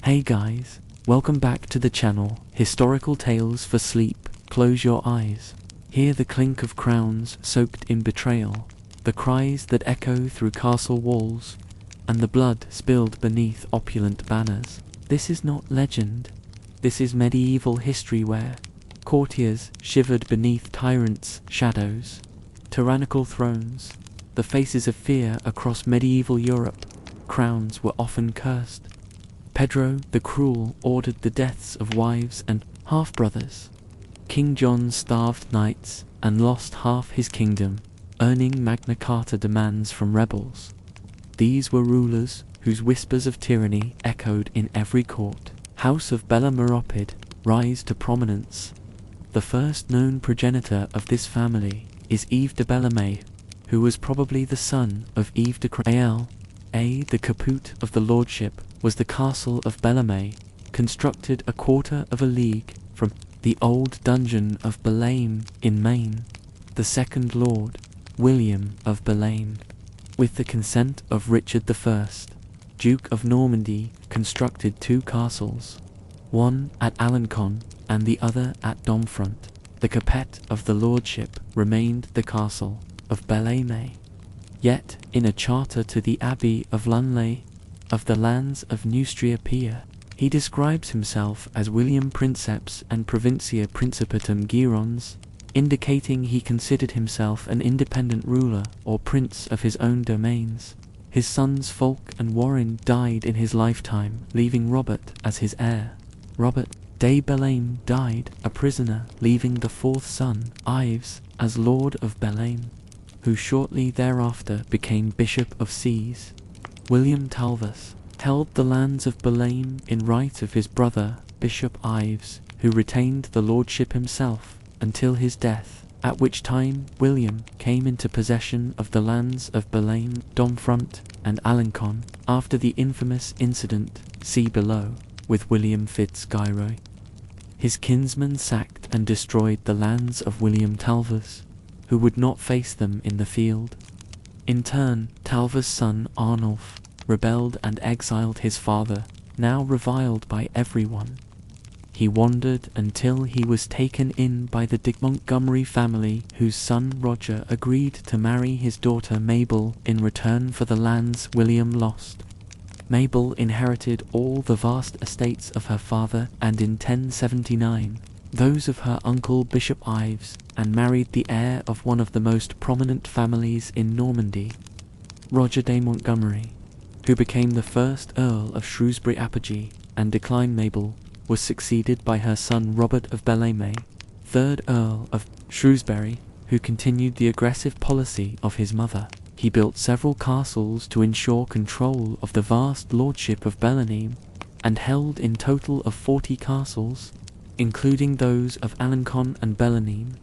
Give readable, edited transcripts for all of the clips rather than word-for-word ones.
Hey guys, welcome back to the channel, Historical Tales for Sleep. Close your eyes. Hear the clink of crowns soaked in betrayal, the cries that echo through castle walls, and the blood spilled beneath opulent banners. This is not legend. This is medieval history where courtiers shivered beneath tyrants' shadows, tyrannical thrones, the faces of fear across medieval Europe. Crowns were often cursed. Pedro the Cruel ordered the deaths of wives and half-brothers. King John starved knights and lost half his kingdom, earning Magna Carta demands from rebels. These were rulers whose whispers of tyranny echoed in every court. House of Bella Meropid rise to prominence. The first known progenitor of this family is Yves de Bellarmé, who was probably the son of Yves de Créal. The caput of the lordship was the castle of Bellarmé, constructed a quarter of a league from the old dungeon of Belaim in Maine. The second lord, William of Belaim, with the consent of Richard I, Duke of Normandy, constructed two castles, one at Alencon and the other at Domfront. The capet of the lordship remained the castle of Bellarmé. Yet, in a charter to the Abbey of Lunley, of the lands of Neustria Pia, he describes himself as William Princeps and Provincia Principatum Girons, indicating he considered himself an independent ruler or prince of his own domains. His sons Fulk and Warren died in his lifetime, leaving Robert as his heir. Robert de Belaim died a prisoner, leaving the fourth son, Yves, as Lord of Belaim, who shortly thereafter became Bishop of Sees. William Talvas held the lands of Belaim in right of his brother, Bishop Yves, who retained the lordship himself until his death, at which time William came into possession of the lands of Belaim, Domfront, and Alencon, after the infamous incident, see below, with William Fitz-Guyroi. His kinsmen sacked and destroyed the lands of William Talvas, who would not face them in the field. In turn, Talvas' son Arnulf rebelled and exiled his father, now reviled by everyone. He wandered until he was taken in by the de Montgomery family, whose son Roger agreed to marry his daughter Mabel in return for the lands William lost. Mabel inherited all the vast estates of her father and in 1079 those of her uncle Bishop Yves, and married the heir of one of the most prominent families in Normandy, Roger de Montgomery, who became the first Earl of Shrewsbury-Apogee, and declined. Mabel was succeeded by her son Robert of Bellarmé, 3rd Earl of Shrewsbury, who continued the aggressive policy of his mother. He built several castles to ensure control of the vast lordship of Bellarmé, and held in total of 40 castles, including those of Alencon and Bellarmé,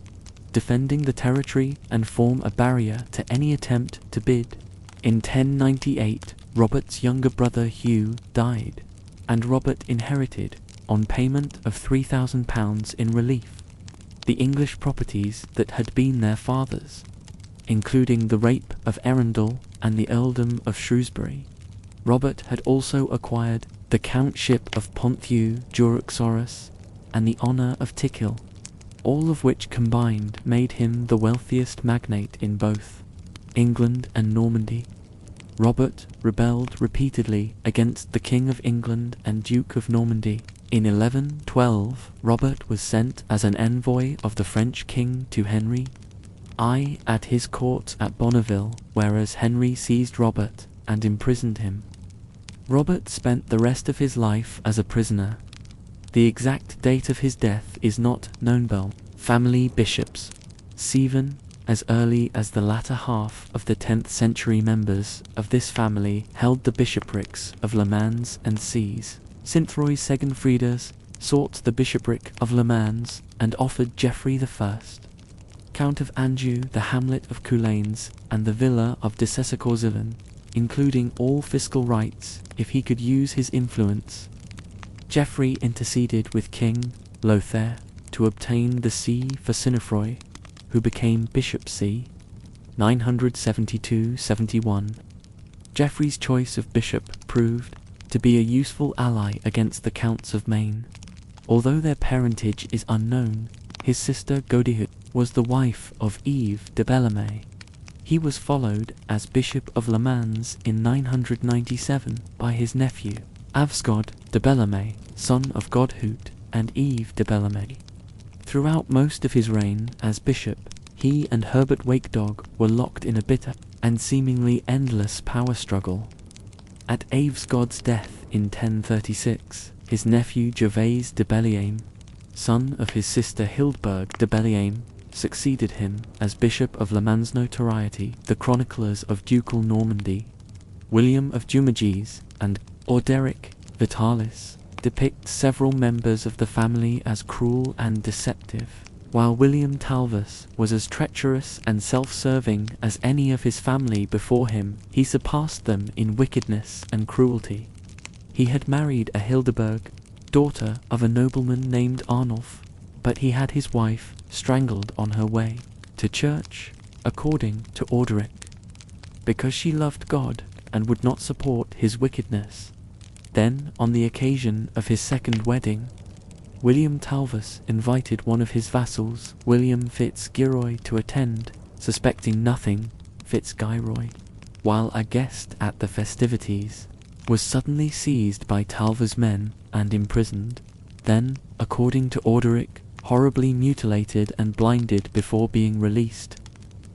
defending the territory and form a barrier to any attempt to bid. In 1098, Robert's younger brother Hugh died, and Robert inherited, on payment of £3,000 in relief, the English properties that had been their father's, including the rape of Arundel and the earldom of Shrewsbury. Robert had also acquired the countship of Ponthieu Juruxorus and the honour of Tickhill, all of which combined made him the wealthiest magnate in both England and Normandy. Robert rebelled repeatedly against the King of England and Duke of Normandy. In 1112, Robert was sent as an envoy of the French king to Henry I at his court at Bonneville, whereas Henry seized Robert and imprisoned him. Robert spent the rest of his life as a prisoner. The exact date of his death is not known. Family bishops. Stephen, as early as the latter half of the 10th century, members of this family held the bishoprics of Le Mans and Sees. Sinthroy Segenfridas sought the bishopric of Le Mans and offered Jacquerie I, Count of Anjou, the hamlet of Coulanges and the villa of de Cessacourt-Zillan, including all fiscal rights if he could use his influence. Jacquerie interceded with King Lothair to obtain the see for Sinefroy, who became Bishop See, 972-71. Jacquerie's choice of bishop proved to be a useful ally against the Counts of Maine. Although their parentage is unknown, his sister Godehut was the wife of Yves de Bellamy. He was followed as Bishop of Le Mans in 997 by his nephew, Avsgod de Bellamy, son of Godehut and Yves de Bellamy. Throughout most of his reign as bishop, he and Herbert Wakedog were locked in a bitter and seemingly endless power struggle. At Avsgod's death in 1036, his nephew Gervase de Bellième, son of his sister Hildburg de Bellième, succeeded him as Bishop of Le Mans. Notoriety. The chroniclers of ducal Normandy, William of Jumiges and Orderic Vitalis, depict several members of the family as cruel and deceptive, while William Talvas was as treacherous and self-serving as any of his family before him. He surpassed them in wickedness and cruelty. He had married a Hildeburg, daughter of a nobleman named Arnulf, but he had his wife strangled on her way to church, according to Orderic, because she loved God and would not support his wickedness. Then, on the occasion of his second wedding, William Talvas invited one of his vassals, William Fitzgiroy, to attend, suspecting nothing. Fitzgiroy, while a guest at the festivities, was suddenly seized by Talvas' men and imprisoned, then, according to Orderic, horribly mutilated and blinded before being released.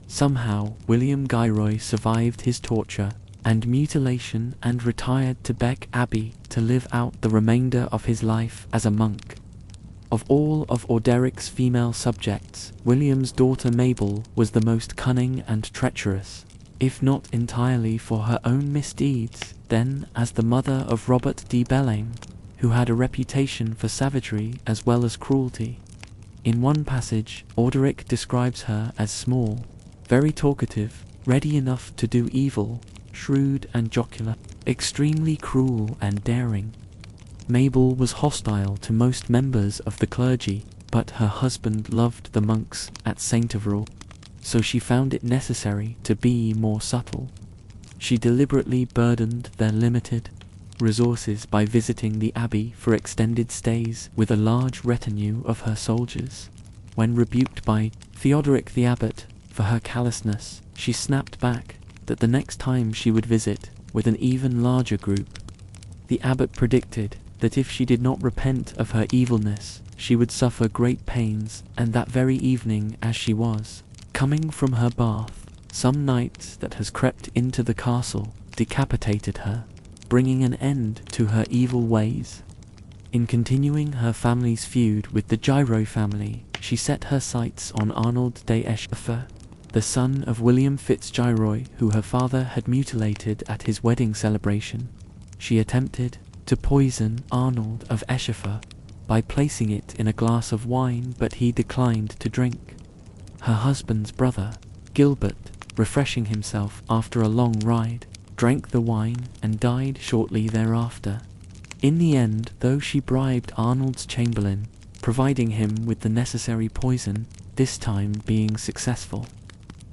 Somehow, William Giroy survived his torture and mutilation and retired to Bec Abbey to live out the remainder of his life as a monk. Of all of Orderic's female subjects, William's daughter Mabel was the most cunning and treacherous, if not entirely for her own misdeeds, then as the mother of Robert de Bellarme, who had a reputation for savagery as well as cruelty. In one passage, Orderic describes her as small, very talkative, ready enough to do evil, shrewd and jocular, extremely cruel and daring. Mabel was hostile to most members of the clergy, but her husband loved the monks at Saint-Evroul, so she found it necessary to be more subtle. She deliberately burdened their limited resources by visiting the abbey for extended stays with a large retinue of her soldiers. When rebuked by Theodoric the abbot for her callousness, she snapped back that the next time she would visit with an even larger group. The abbot predicted that if she did not repent of her evilness, she would suffer great pains, and that very evening, as she was coming from her bath, some knight that has crept into the castle decapitated her, bringing an end to her evil ways. In continuing her family's feud with the Giroy family, she set her sights on Arnold de Escheffer, the son of William Fitzgiroy, who her father had mutilated at his wedding celebration. She attempted to poison Arnold of Escheffer by placing it in a glass of wine, but he declined to drink. Her husband's brother, Gilbert, refreshing himself after a long ride, drank the wine and died shortly thereafter. In the end, though she bribed Arnold's chamberlain, providing him with the necessary poison, this time being successful.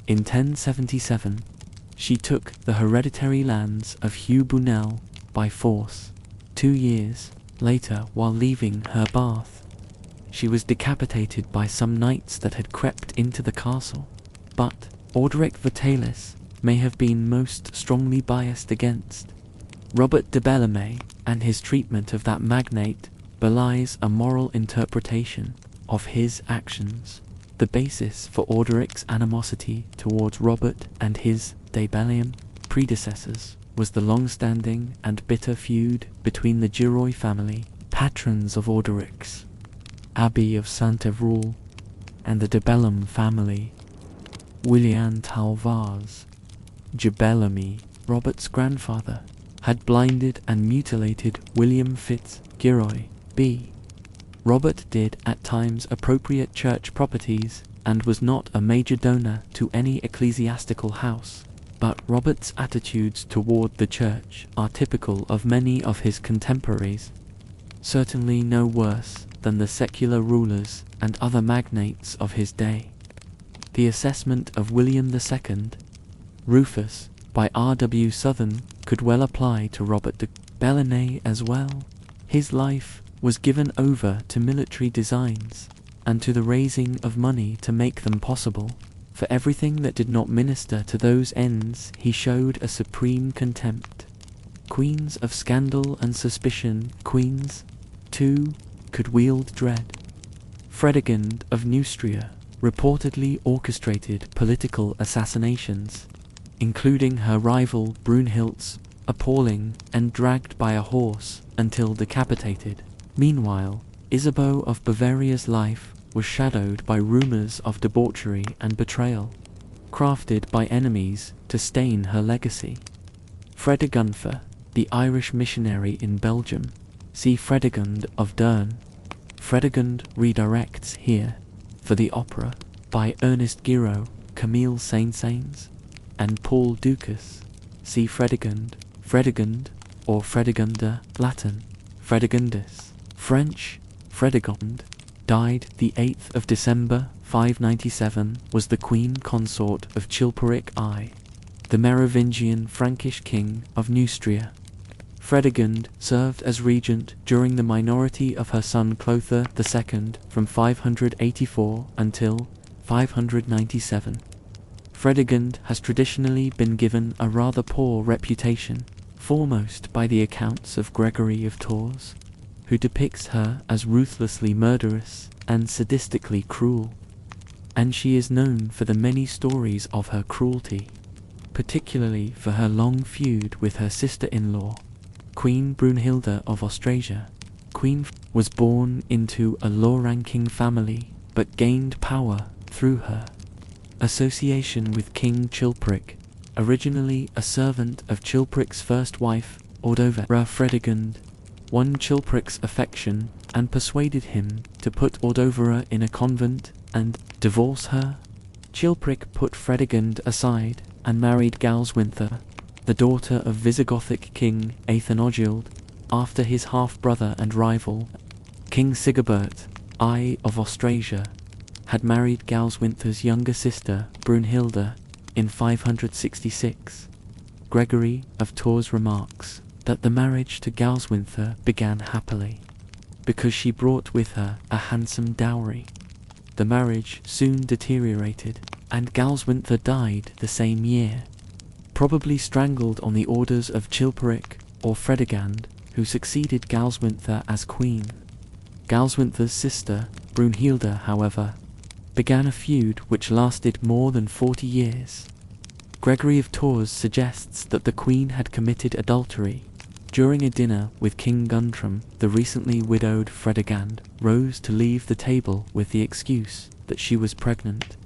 In 1077, she took the hereditary lands of Hugh Bunel by force. 2 years later, while leaving her bath, she was decapitated by some knights that had crept into the castle, but Orderic Vitalis may have been most strongly biased against Robert de Bellamy, and his treatment of that magnate belies a moral interpretation of his actions. The basis for Orderic's animosity towards Robert and his de Bellième predecessors was the long-standing and bitter feud between the Giroy family, patrons of Orderic's Abbey of Saint-Evroul, and the de Bellarme family, William Talvas de Bellamy, Robert's grandfather, had blinded and mutilated William Fitzgiroy. B. Robert did at times appropriate church properties and was not a major donor to any ecclesiastical house, but Robert's attitudes toward the church are typical of many of his contemporaries, certainly no worse than the secular rulers and other magnates of his day. The assessment of William II, Rufus, by R. W. Southern could well apply to Robert de Belenay as well. His life was given over to military designs and to the raising of money to make them possible. For everything that did not minister to those ends he showed a supreme contempt. Queens of scandal and suspicion, queens, too, could wield dread. Fredegund of Neustria reportedly orchestrated political assassinations, including her rival Brunhild's, appalling and dragged by a horse until decapitated. Meanwhile, Isabeau of Bavaria's life was shadowed by rumors of debauchery and betrayal, crafted by enemies to stain her legacy. Fredegund, the Irish missionary in Belgium, see Fredegund of Deurne. Fredegund redirects here for the opera by Ernest Guiraud, Camille Saint-Saëns, and Paul Dukas. See Fredegund, Fredegund, or Fredegunda, Latin, Fredegundus, French, Fredegund, died the 8th of December 597, was the queen consort of Chilperic I, the Merovingian Frankish king of Neustria. Fredegund served as regent during the minority of her son Clothar II from 584 until 597. Fredegund has traditionally been given a rather poor reputation, foremost by the accounts of Gregory of Tours, who depicts her as ruthlessly murderous and sadistically cruel, and she is known for the many stories of her cruelty, particularly for her long feud with her sister-in-law, Queen Brunhilda of Austrasia. Queen was born into a low-ranking family, but gained power through her association with King Chilperic, originally a servant of Chilperic's first wife, Ordovera. Fredegund won Chilperic's affection and persuaded him to put Ordovera in a convent and divorce her. Chilperic put Fredegund aside and married Galswintha, the daughter of Visigothic king Aethanogild, after his half-brother and rival, King Sigibert I of Austrasia, had married Galswintha's younger sister Brunhilda in 566. Gregory of Tours remarks that the marriage to Galswintha began happily, because she brought with her a handsome dowry. The marriage soon deteriorated, and Galswintha died the same year, probably strangled on the orders of Chilperic or Fredegund, who succeeded Galswintha as queen. Galswintha's sister, Brunhilda, however, began a feud which lasted more than 40 years. Gregory of Tours suggests that the queen had committed adultery. During a dinner with King Guntram, the recently widowed Fredegund rose to leave the table with the excuse that she was pregnant.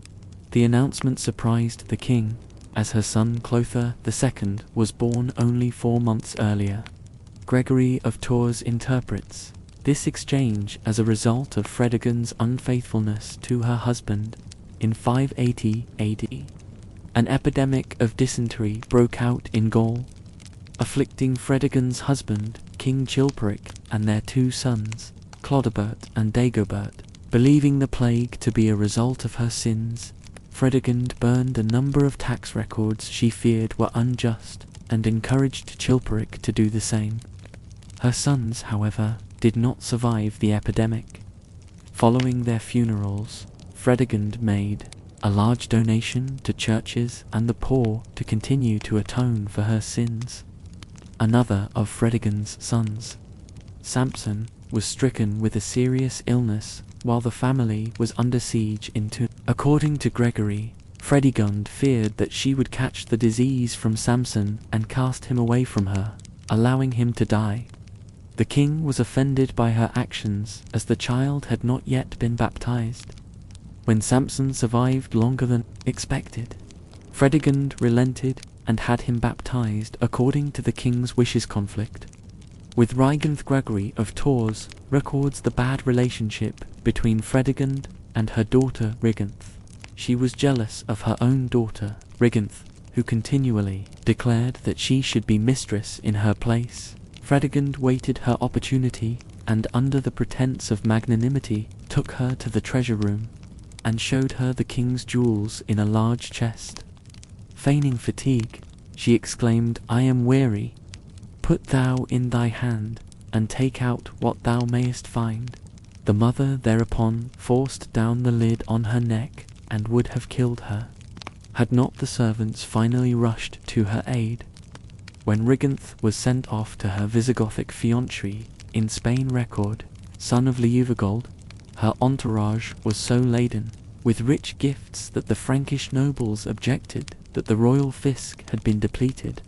The announcement surprised the king, as her son Clothar II was born only 4 months earlier. Gregory of Tours interprets this exchange as a result of Fredegund's unfaithfulness to her husband. In 580 AD, an epidemic of dysentery broke out in Gaul, afflicting Fredegund's husband, King Chilperic, and their 2 sons, Clodebert and Dagobert. Believing the plague to be a result of her sins, Fredegund burned a number of tax records she feared were unjust and encouraged Chilperic to do the same. Her sons, however, did not survive the epidemic. Following their funerals, Fredegund made a large donation to churches and the poor to continue to atone for her sins. Another of Fredegund's sons, Samson, was stricken with a serious illness while the family was under siege in Tours. According to Gregory, Fredegund feared that she would catch the disease from Samson and cast him away from her, allowing him to die. The king was offended by her actions, as the child had not yet been baptized. When Samson survived longer than expected, Fredegund relented and had him baptized according to the king's wishes. Conflict with Reigenth. Gregory of Tours records the bad relationship between Fredegund and her daughter Riganth. She was jealous of her own daughter, Riganth, who continually declared that she should be mistress in her place. Fredegund waited her opportunity and, under the pretense of magnanimity, took her to the treasure room and showed her the king's jewels in a large chest. Feigning fatigue, she exclaimed, "I am weary. Put thou in thy hand, and take out what thou mayest find. The mother thereupon forced down the lid on her neck, and would have killed her, had not the servants finally rushed to her aid. When Riganth was sent off to her Visigothic fiancé in Spain record, son of Liuvigold, her entourage was so laden with rich gifts that the Frankish nobles objected that the royal fisc had been depleted.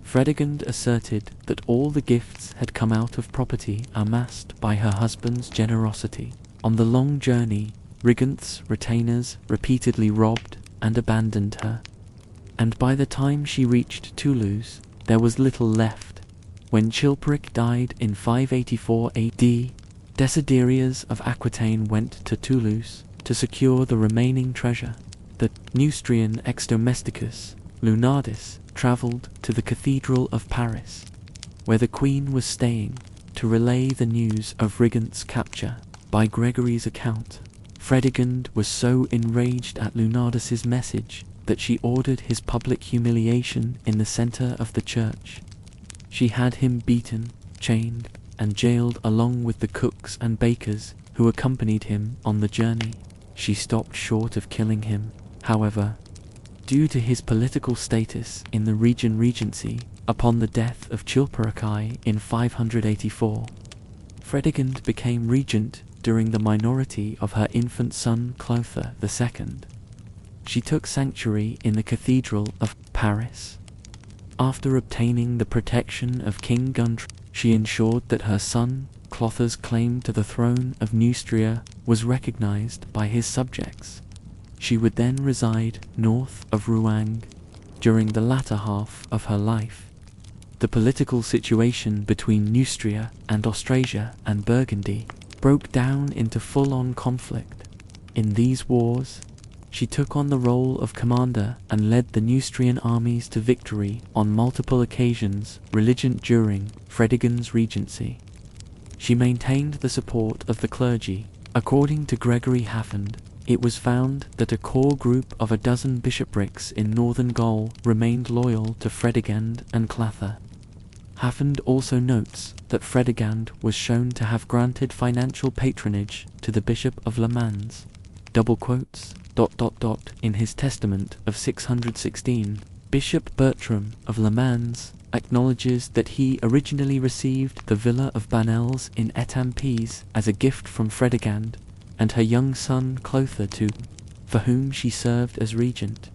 Fredegund asserted that all the gifts had come out of property amassed by her husband's generosity. On the long journey, Riganth's retainers repeatedly robbed and abandoned her, and by the time she reached Toulouse, there was little left. When Chilperic died in 584 AD, Desiderias of Aquitaine went to Toulouse to secure the remaining treasure. The Neustrian ex-domesticus, Lunardis, travelled to the Cathedral of Paris, where the Queen was staying, to relay the news of Riganth's capture. By Gregory's account, Fredegund was so enraged at Lunardis's message that she ordered his public humiliation in the centre of the church. She had him beaten, chained, and jailed along with the cooks and bakers who accompanied him on the journey. She stopped short of killing him, however, due to his political status in the regency upon the death of Chilperic in 584. Fredegund became regent during the minority of her infant son Clothar II. She took sanctuary in the Cathedral of Paris. After obtaining the protection of King Guntram, she ensured that her son Clothar's claim to the throne of Neustria was recognized by his subjects. She would then reside north of Rouen during the latter half of her life. The political situation between Neustria and Austrasia and Burgundy broke down into full-on conflict. In these wars, she took on the role of commander and led the Neustrian armies to victory on multiple occasions religant during Fredegund's regency. She maintained the support of the clergy. According to Gregory Hafund, it was found that a core group of a dozen bishoprics in northern Gaul remained loyal to Fredegund and Clothar. Hafund also notes that Fredegund was shown to have granted financial patronage to the Bishop of Le Mans, in his testament of 616. Bishop Bertram of Le Mans acknowledges that he originally received the villa of Banels in Étampes as a gift from Fredegund and her young son Clothar too, for whom she served as regent.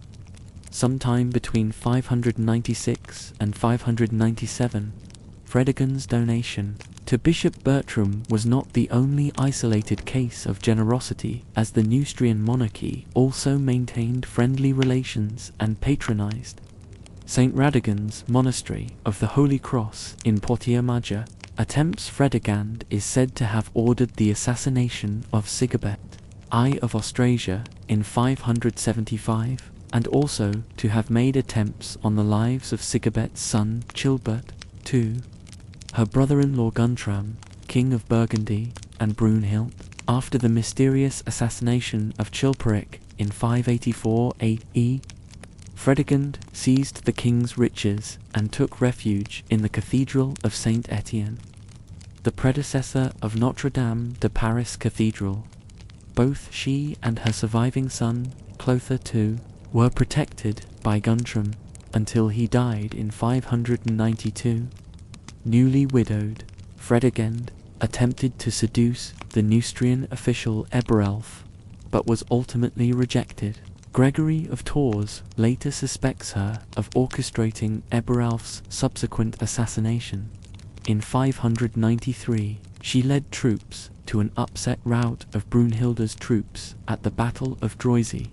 Sometime between 596 and 597, Fredegund's donation to Bishop Bertram was not the only isolated case of generosity, as the Neustrian monarchy also maintained friendly relations and patronized St. Radegund's monastery of the Holy Cross in Poitiers-Major. Attempts Fredegund is said to have ordered the assassination of Sigebert I of Austrasia in 575, and also to have made attempts on the lives of Sigebert's son Chilbert II, her brother-in-law Guntram, king of Burgundy, and Brunhild. After the mysterious assassination of Chilperic in 584 AE, Fredegund seized the king's riches and took refuge in the Cathedral of Saint Etienne, the predecessor of Notre Dame de Paris Cathedral. Both she and her surviving son, Clothar II, were protected by Guntram until he died in 592. Newly widowed, Fredegund attempted to seduce the Neustrian official Eberelf, but was ultimately rejected. Gregory of Tours later suspects her of orchestrating Eberelf's subsequent assassination. In 593, she led troops to an upset rout of Brunhilde's troops at the Battle of Droisy.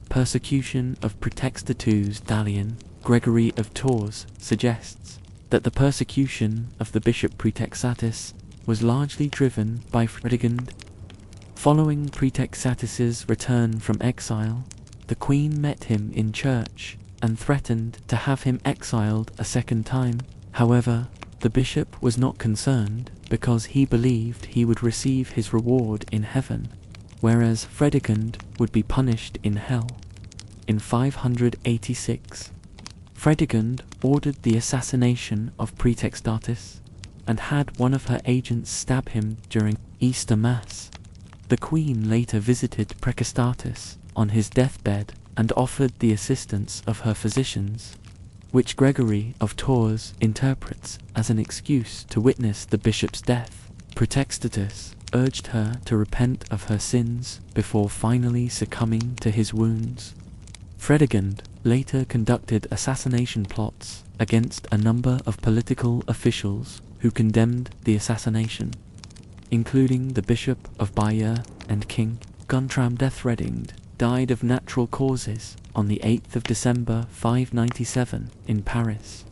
Persecution of Pretextatus Dalian, Gregory of Tours suggests that the persecution of the bishop Pretextatus was largely driven by Fredegund. Following Pretextatus's return from exile, the queen met him in church and threatened to have him exiled a second time. However, the bishop was not concerned because he believed he would receive his reward in heaven, whereas Fredegund would be punished in hell. In 586, Fredegund ordered the assassination of Praetextatus and had one of her agents stab him during Easter Mass. The queen later visited Praetextatus on his deathbed and offered the assistance of her physicians, which Gregory of Tours interprets as an excuse to witness the bishop's death. Praetextatus urged her to repent of her sins before finally succumbing to his wounds. Fredegund later conducted assassination plots against a number of political officials who condemned the assassination, including the Bishop of Bayeux and King Guntram. Fredegund died of natural causes on the 8th of December 597 in Paris.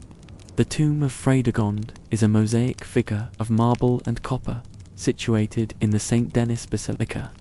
The tomb of Fredegund is a mosaic figure of marble and copper situated in the Saint Denis Basilica.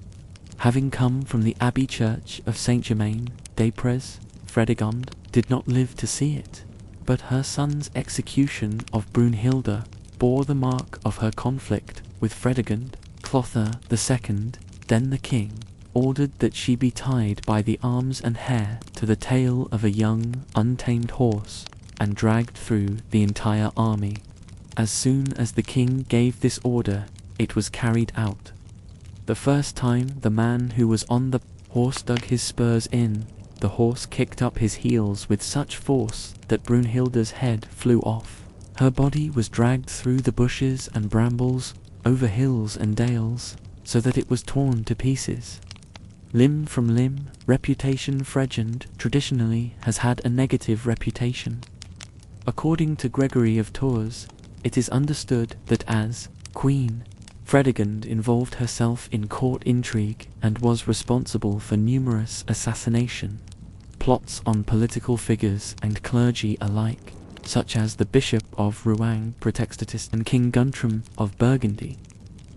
Having come from the Abbey Church of Saint-Germain-des-Prés, Fredegund did not live to see it, but her son's execution of Brunhilde bore the mark of her conflict with Fredegund. Clothar II, then the king, ordered that she be tied by the arms and hair to the tail of a young, untamed horse and dragged through the entire army. As soon as the king gave this order, it was carried out. The first time the man who was on the horse dug his spurs in, the horse kicked up his heels with such force that Brunhilde's head flew off. Her body was dragged through the bushes and brambles, over hills and dales, so that it was torn to pieces. Limb from limb, reputation Fredegund traditionally has had a negative reputation. According to Gregory of Tours, it is understood that as queen, Fredegund involved herself in court intrigue and was responsible for numerous assassination plots on political figures and clergy alike, such as the Bishop of Rouen, Praetextatus, and King Guntram of Burgundy.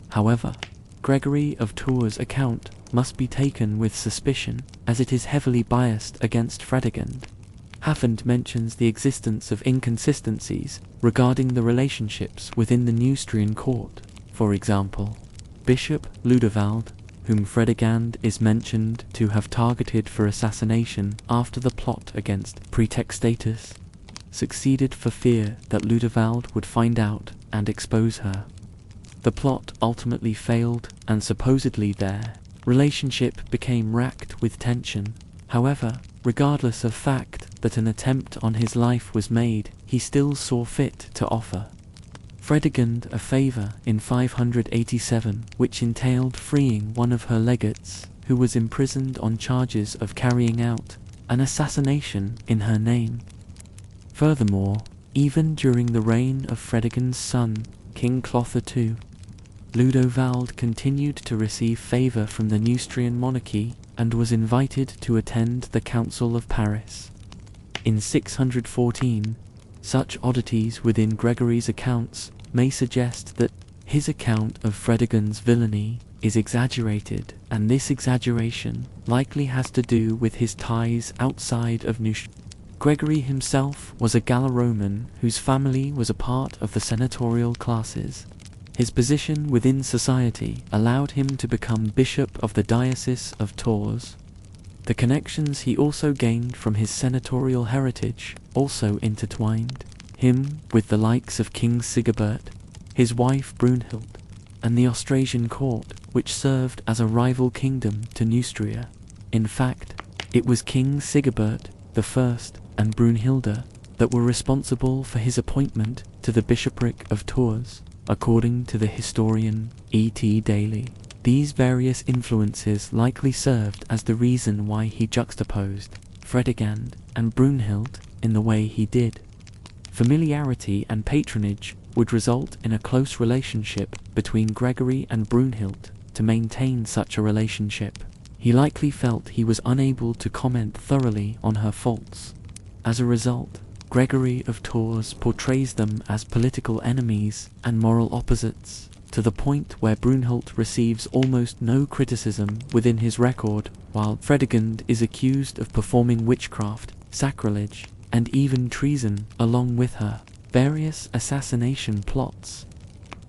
However, Gregory of Tours' account must be taken with suspicion, as it is heavily biased against Fredegund. Hafund mentions the existence of inconsistencies regarding the relationships within the Neustrian court. For example, Bishop Ludovald, whom Fredegund is mentioned to have targeted for assassination after the plot against Praetextatus, succeeded for fear that Ludovald would find out and expose her. The plot ultimately failed, and supposedly their relationship became racked with tension. However, regardless of fact that an attempt on his life was made, he still saw fit to offer Fredegund a favour in 587, which entailed freeing one of her legates, who was imprisoned on charges of carrying out an assassination in her name. Furthermore, even during the reign of Fredegund's son, King Clothar II, Ludovald continued to receive favour from the Neustrian monarchy and was invited to attend the Council of Paris. In 614, such oddities within Gregory's accounts may suggest that his account of Fredegund's villainy is exaggerated, and this exaggeration likely has to do with his ties outside of Neustria. Gregory himself was a Gallo-Roman whose family was a part of the senatorial classes. His position within society allowed him to become bishop of the Diocese of Tours. The connections he also gained from his senatorial heritage also intertwined him with the likes of King Sigebert, his wife Brunhild, and the Austrasian court, which served as a rival kingdom to Neustria. In fact, it was King Sigebert I and Brunhilde that were responsible for his appointment to the bishopric of Tours, according to the historian E.T. Daly. These various influences likely served as the reason why he juxtaposed Fredegund and Brunhild in the way he did. Familiarity and patronage would result in a close relationship between Gregory and Brunhild. To maintain such a relationship, he likely felt he was unable to comment thoroughly on her faults. As a result, Gregory of Tours portrays them as political enemies and moral opposites, to the point where Brunhild receives almost no criticism within his record, while Fredegund is accused of performing witchcraft, sacrilege, and even treason along with her various assassination plots.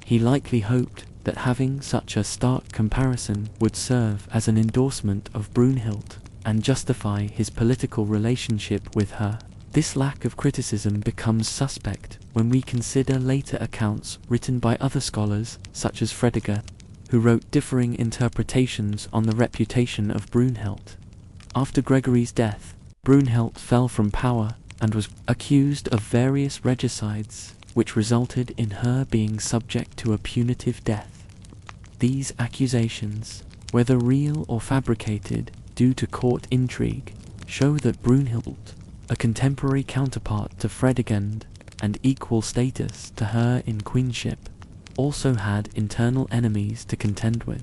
He likely hoped that having such a stark comparison would serve as an endorsement of Brunhild and justify his political relationship with her. This lack of criticism becomes suspect when we consider later accounts written by other scholars, such as Fredegund, who wrote differing interpretations on the reputation of Brunhild. After Gregory's death, Brunhild fell from power and was accused of various regicides, which resulted in her being subject to a punitive death. These accusations, whether real or fabricated due to court intrigue, show that Brunhild, a contemporary counterpart to Fredegund and equal status to her in queenship, also had internal enemies to contend with.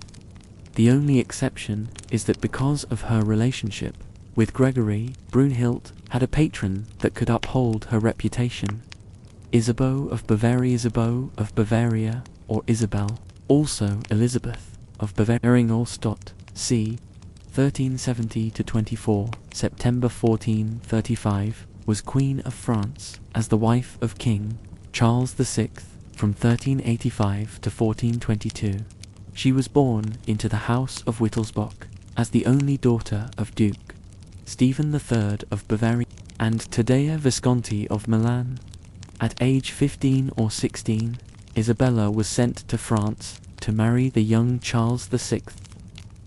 The only exception is that because of her relationship with Gregory, Brunhild had a patron that could uphold her reputation. Isabeau of Bavaria, or Isabel, also Elizabeth of Bavaria, c. 1370–24, September 1435, was Queen of France as the wife of King Charles VI from 1385 to 1422. She was born into the House of Wittelsbach as the only daughter of Duke Stephen III of Bavaria and Taddea Visconti of Milan. At age 15 or 16, Isabella was sent to France to marry the young Charles VI.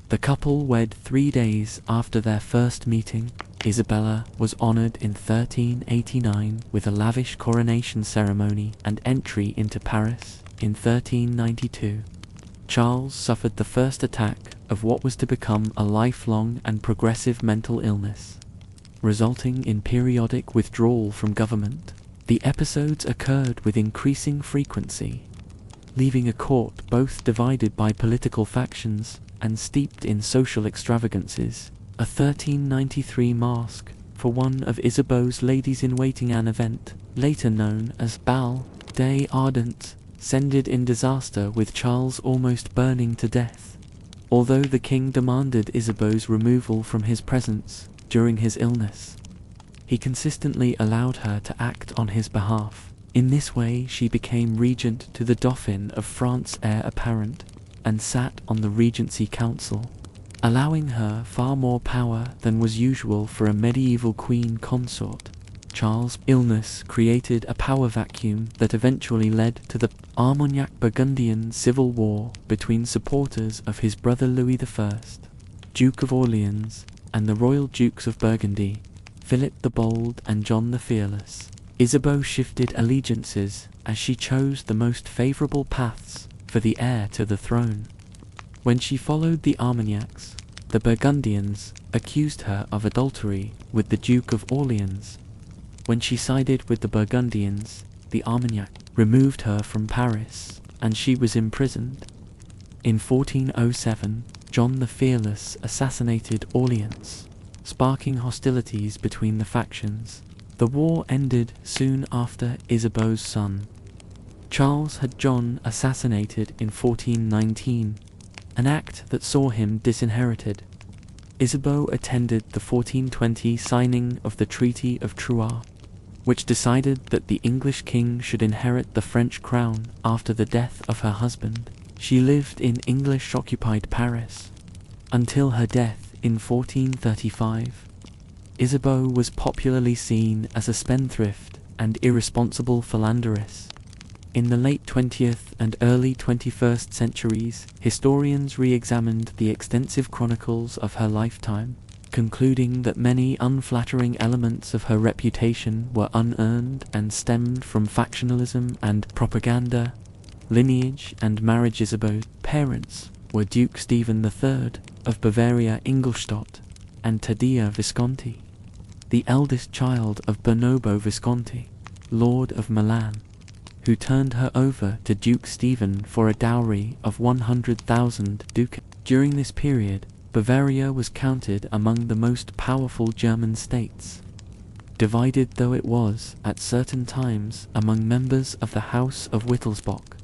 The couple wed 3 days after their first meeting. Isabella was honoured in 1389 with a lavish coronation ceremony and entry into Paris in 1392. Charles suffered the first attack of what was to become a lifelong and progressive mental illness, resulting in periodic withdrawal from government. The episodes occurred with increasing frequency, leaving a court both divided by political factions and steeped in social extravagances. A 1393 masque for one of Isabeau's ladies-in-waiting, an event later known as Bal des Ardentes, ended in disaster with Charles almost burning to death. Although the king demanded Isabeau's removal from his presence during his illness, he consistently allowed her to act on his behalf. In this way she became regent to the Dauphin of France, heir apparent, and sat on the Regency Council, allowing her far more power than was usual for a medieval queen consort. Charles' illness created a power vacuum that eventually led to the Armagnac-Burgundian civil war between supporters of his brother Louis I, Duke of Orleans, and the royal dukes of Burgundy, Philip the Bold and John the Fearless. Isabeau shifted allegiances as she chose the most favourable paths for the heir to the throne. When she followed the Armagnacs, the Burgundians accused her of adultery with the Duke of Orleans. When she sided with the Burgundians, the Armagnacs removed her from Paris, and she was imprisoned. In 1407, John the Fearless assassinated Orleans, sparking hostilities between the factions. The war ended soon after Isabeau's son. Charles had John assassinated in 1419, an act that saw him disinherited. Isabeau attended the 1420 signing of the Treaty of Troyes, which decided that the English king should inherit the French crown after the death of her husband. She lived in English-occupied Paris until her death in 1435. Isabeau was popularly seen as a spendthrift and irresponsible philanderess. In the late 20th and early 21st centuries, historians re-examined the extensive chronicles of her lifetime, concluding that many unflattering elements of her reputation were unearned and stemmed from factionalism and propaganda. Lineage and marriage. Isabeau's parents were Duke Stephen III of Bavaria Ingolstadt and Taddea Visconti, the eldest child of Bonobo Visconti, Lord of Milan, who turned her over to Duke Stephen for a dowry of 100,000 ducats. During this period, Bavaria was counted among the most powerful German states, divided though it was at certain times among members of the House of Wittelsbach.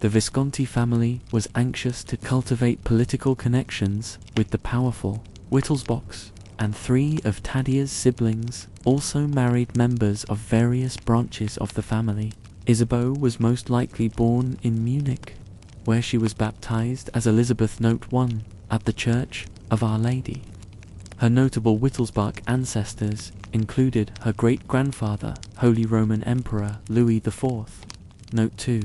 The Visconti family was anxious to cultivate political connections with the powerful Wittelsbachs, and 3 of Taddea's siblings also married members of various branches of the family. Isabeau was most likely born in Munich, where she was baptized as Elizabeth Note 1 at the Church of Our Lady. Her notable Wittelsbach ancestors included her great-grandfather, Holy Roman Emperor Louis IV. Note 2.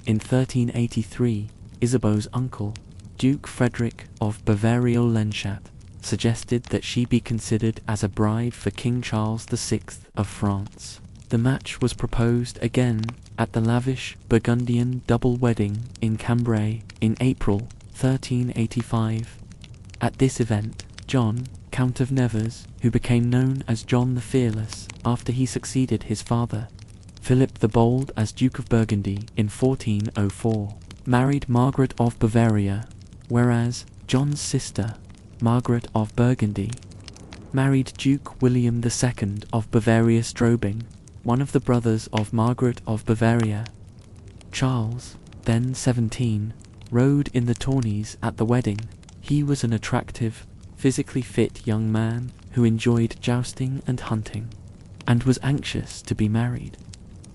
In 1383, Isabeau's uncle, Duke Frederick of Bavaria-Lenschat, suggested that she be considered as a bride for King Charles VI of France. The match was proposed again at the lavish Burgundian double wedding in Cambrai in April 1385. At this event, John, Count of Nevers, who became known as John the Fearless after he succeeded his father, Philip the Bold, as Duke of Burgundy in 1404, married Margaret of Bavaria, whereas John's sister, Margaret of Burgundy, married Duke William II of Bavaria-Strobing, one of the brothers of Margaret of Bavaria. Charles, then 17, rode in the tourneys at the wedding. He was an attractive, physically fit young man who enjoyed jousting and hunting, and was anxious to be married.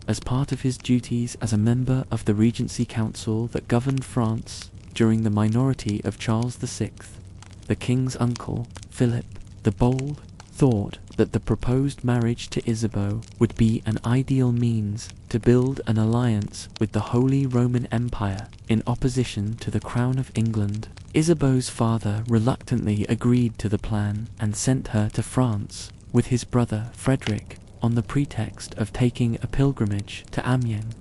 As part of his duties as a member of the Regency Council that governed France during the minority of Charles VI, the king's uncle, Philip the Bold, thought that the proposed marriage to Isabeau would be an ideal means to build an alliance with the Holy Roman Empire in opposition to the Crown of England. Isabeau's father reluctantly agreed to the plan and sent her to France with his brother Frederick on the pretext of taking a pilgrimage to Amiens,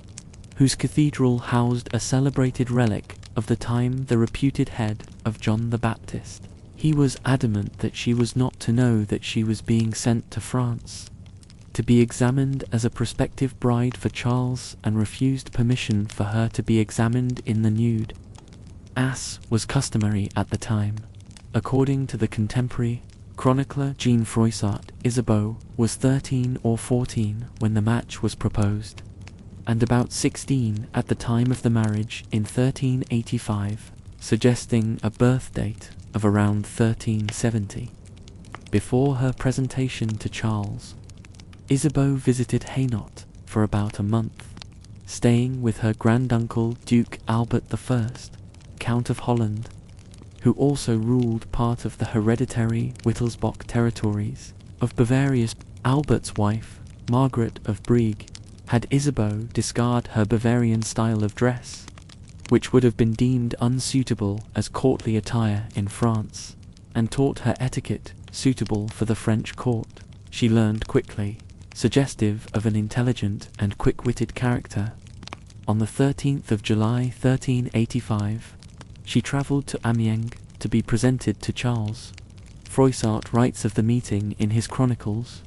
whose cathedral housed a celebrated relic of the time the reputed head of John the Baptist. He was adamant that she was not to know that she was being sent to France to be examined as a prospective bride for Charles, and refused permission for her to be examined in the nude, as was customary at the time. According to the contemporary chronicler Jean Froissart, Isabeau was 13 or 14 when the match was proposed, and about 16 at the time of the marriage in 1385, suggesting a birth date of around 1370. Before her presentation to Charles, Isabeau visited Hainaut for about a month, staying with her granduncle Duke Albert I, Count of Holland, who also ruled part of the hereditary Wittelsbach territories of Bavaria. Albert's wife, Margaret of Brieg, had Isabeau discard her Bavarian style of dress, which would have been deemed unsuitable as courtly attire in France, and taught her etiquette suitable for the French court. She learned quickly, suggestive of an intelligent and quick-witted character. On the 13th of July 1385, she travelled to Amiens to be presented to Charles. Froissart writes of the meeting in his chronicles,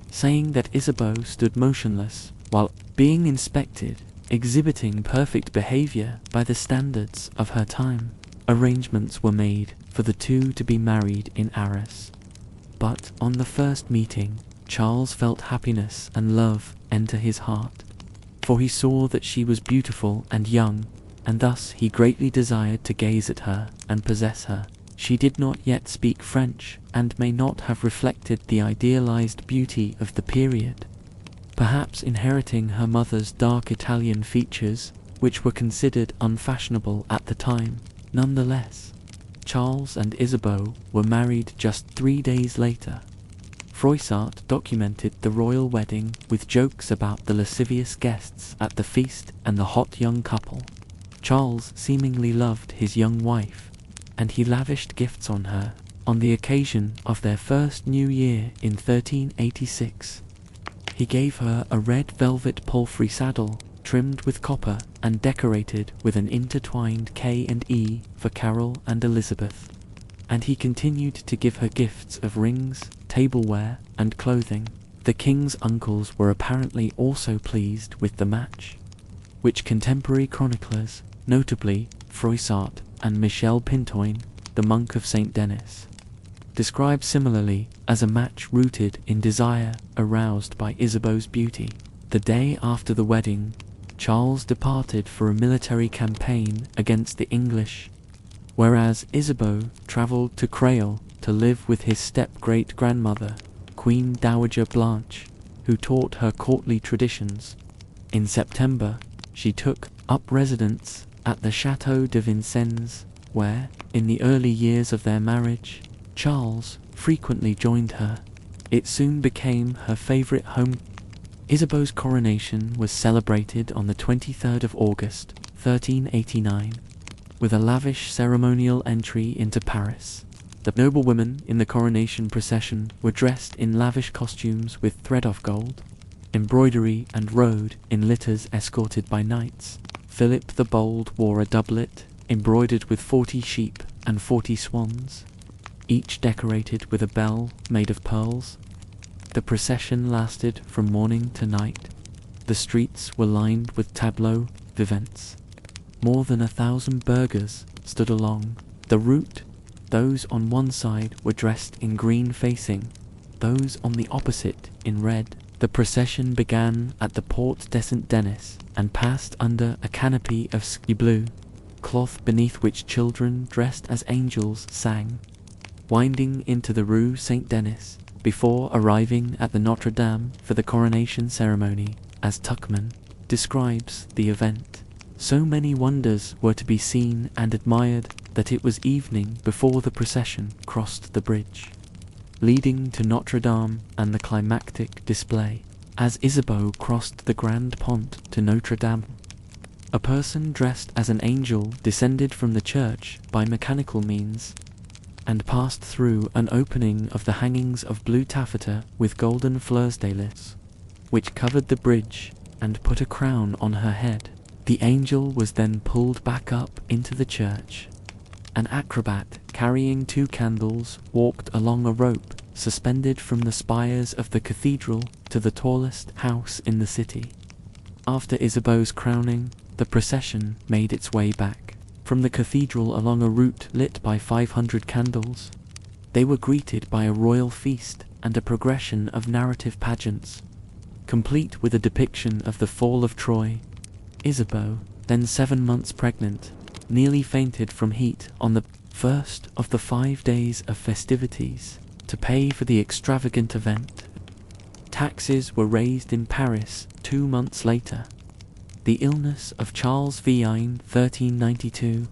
saying that Isabeau stood motionless while being inspected, exhibiting perfect behaviour by the standards of her time. Arrangements were made for the two to be married in Arras. But on the first meeting, Charles felt happiness and love enter his heart, for he saw that she was beautiful and young, and thus he greatly desired to gaze at her and possess her. She did not yet speak French, and may not have reflected the idealized beauty of the period, perhaps inheriting her mother's dark Italian features, which were considered unfashionable at the time. Nonetheless, Charles and Isabeau were married just 3 days later. Froissart documented the royal wedding with jokes about the lascivious guests at the feast and the hot young couple. Charles seemingly loved his young wife, and he lavished gifts on her on the occasion of their first New Year in 1386. He gave her a red velvet palfrey saddle trimmed with copper and decorated with an intertwined K and E for Carol and Elizabeth, and he continued to give her gifts of rings, tableware, and clothing. The king's uncles were apparently also pleased with the match, which contemporary chroniclers, notably Froissart and Michel Pintoin, the monk of Saint Denis, describe similarly as a match rooted in desire aroused by Isabeau's beauty. The day after the wedding, Charles departed for a military campaign against the English, whereas Isabeau travelled to Creil to live with his step-great-grandmother, Queen Dowager Blanche, who taught her courtly traditions. In September, she took up residence at the Château de Vincennes, where, in the early years of their marriage, Charles frequently joined her. It soon became her favorite home. Isabeau's coronation was celebrated on the 23rd of August, 1389, with a lavish ceremonial entry into Paris. The noblewomen in the coronation procession were dressed in lavish costumes with thread of gold, embroidery, and rode in litters escorted by knights. Philip the Bold wore a doublet embroidered with 40 sheep and 40 swans, each decorated with a bell made of pearls. The procession lasted from morning to night. The streets were lined with tableaux vivants. More than 1,000 burghers stood along the route. Those on one side were dressed in green facing, those on the opposite in red. The procession began at the Porte de Saint-Denis and passed under a canopy of sky blue cloth beneath which children dressed as angels sang, winding into the Rue Saint-Denis before arriving at the Notre Dame for the coronation ceremony. As Tuckman describes the event, so many wonders were to be seen and admired that it was evening before the procession crossed the bridge leading to Notre Dame and the climactic display. As Isabeau crossed the Grand Pont to Notre Dame, a person dressed as an angel descended from the church by mechanical means and passed through an opening of the hangings of blue taffeta with golden fleurs de lis, which covered the bridge, and put a crown on her head. The angel was then pulled back up into the church. An acrobat carrying 2 candles walked along a rope suspended from the spires of the cathedral to the tallest house in the city. After Isabeau's crowning, the procession made its way back from the cathedral along a route lit by 500 candles. They were greeted by a royal feast and a progression of narrative pageants, complete with a depiction of the fall of Troy. Isabeau, then 7 months pregnant, nearly fainted from heat on the first of the 5 days of festivities. To pay for the extravagant event, taxes were raised in Paris 2 months later. The illness of Charles VIII, 1392.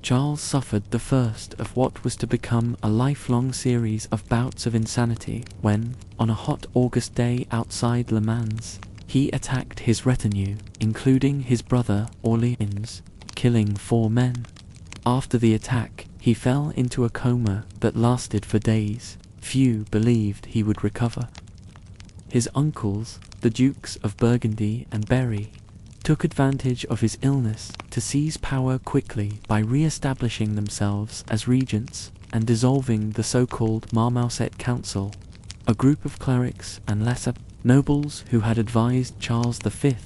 Charles suffered the first of what was to become a lifelong series of bouts of insanity when, on a hot August day outside Le Mans, he attacked his retinue, including his brother Orleans, killing 4 men. After the attack, he fell into a coma that lasted for days. Few believed he would recover. His uncles, the Dukes of Burgundy and Berry, took advantage of his illness to seize power quickly by re-establishing themselves as regents and dissolving the so-called Marmouset Council, a group of clerics and lesser nobles who had advised Charles V.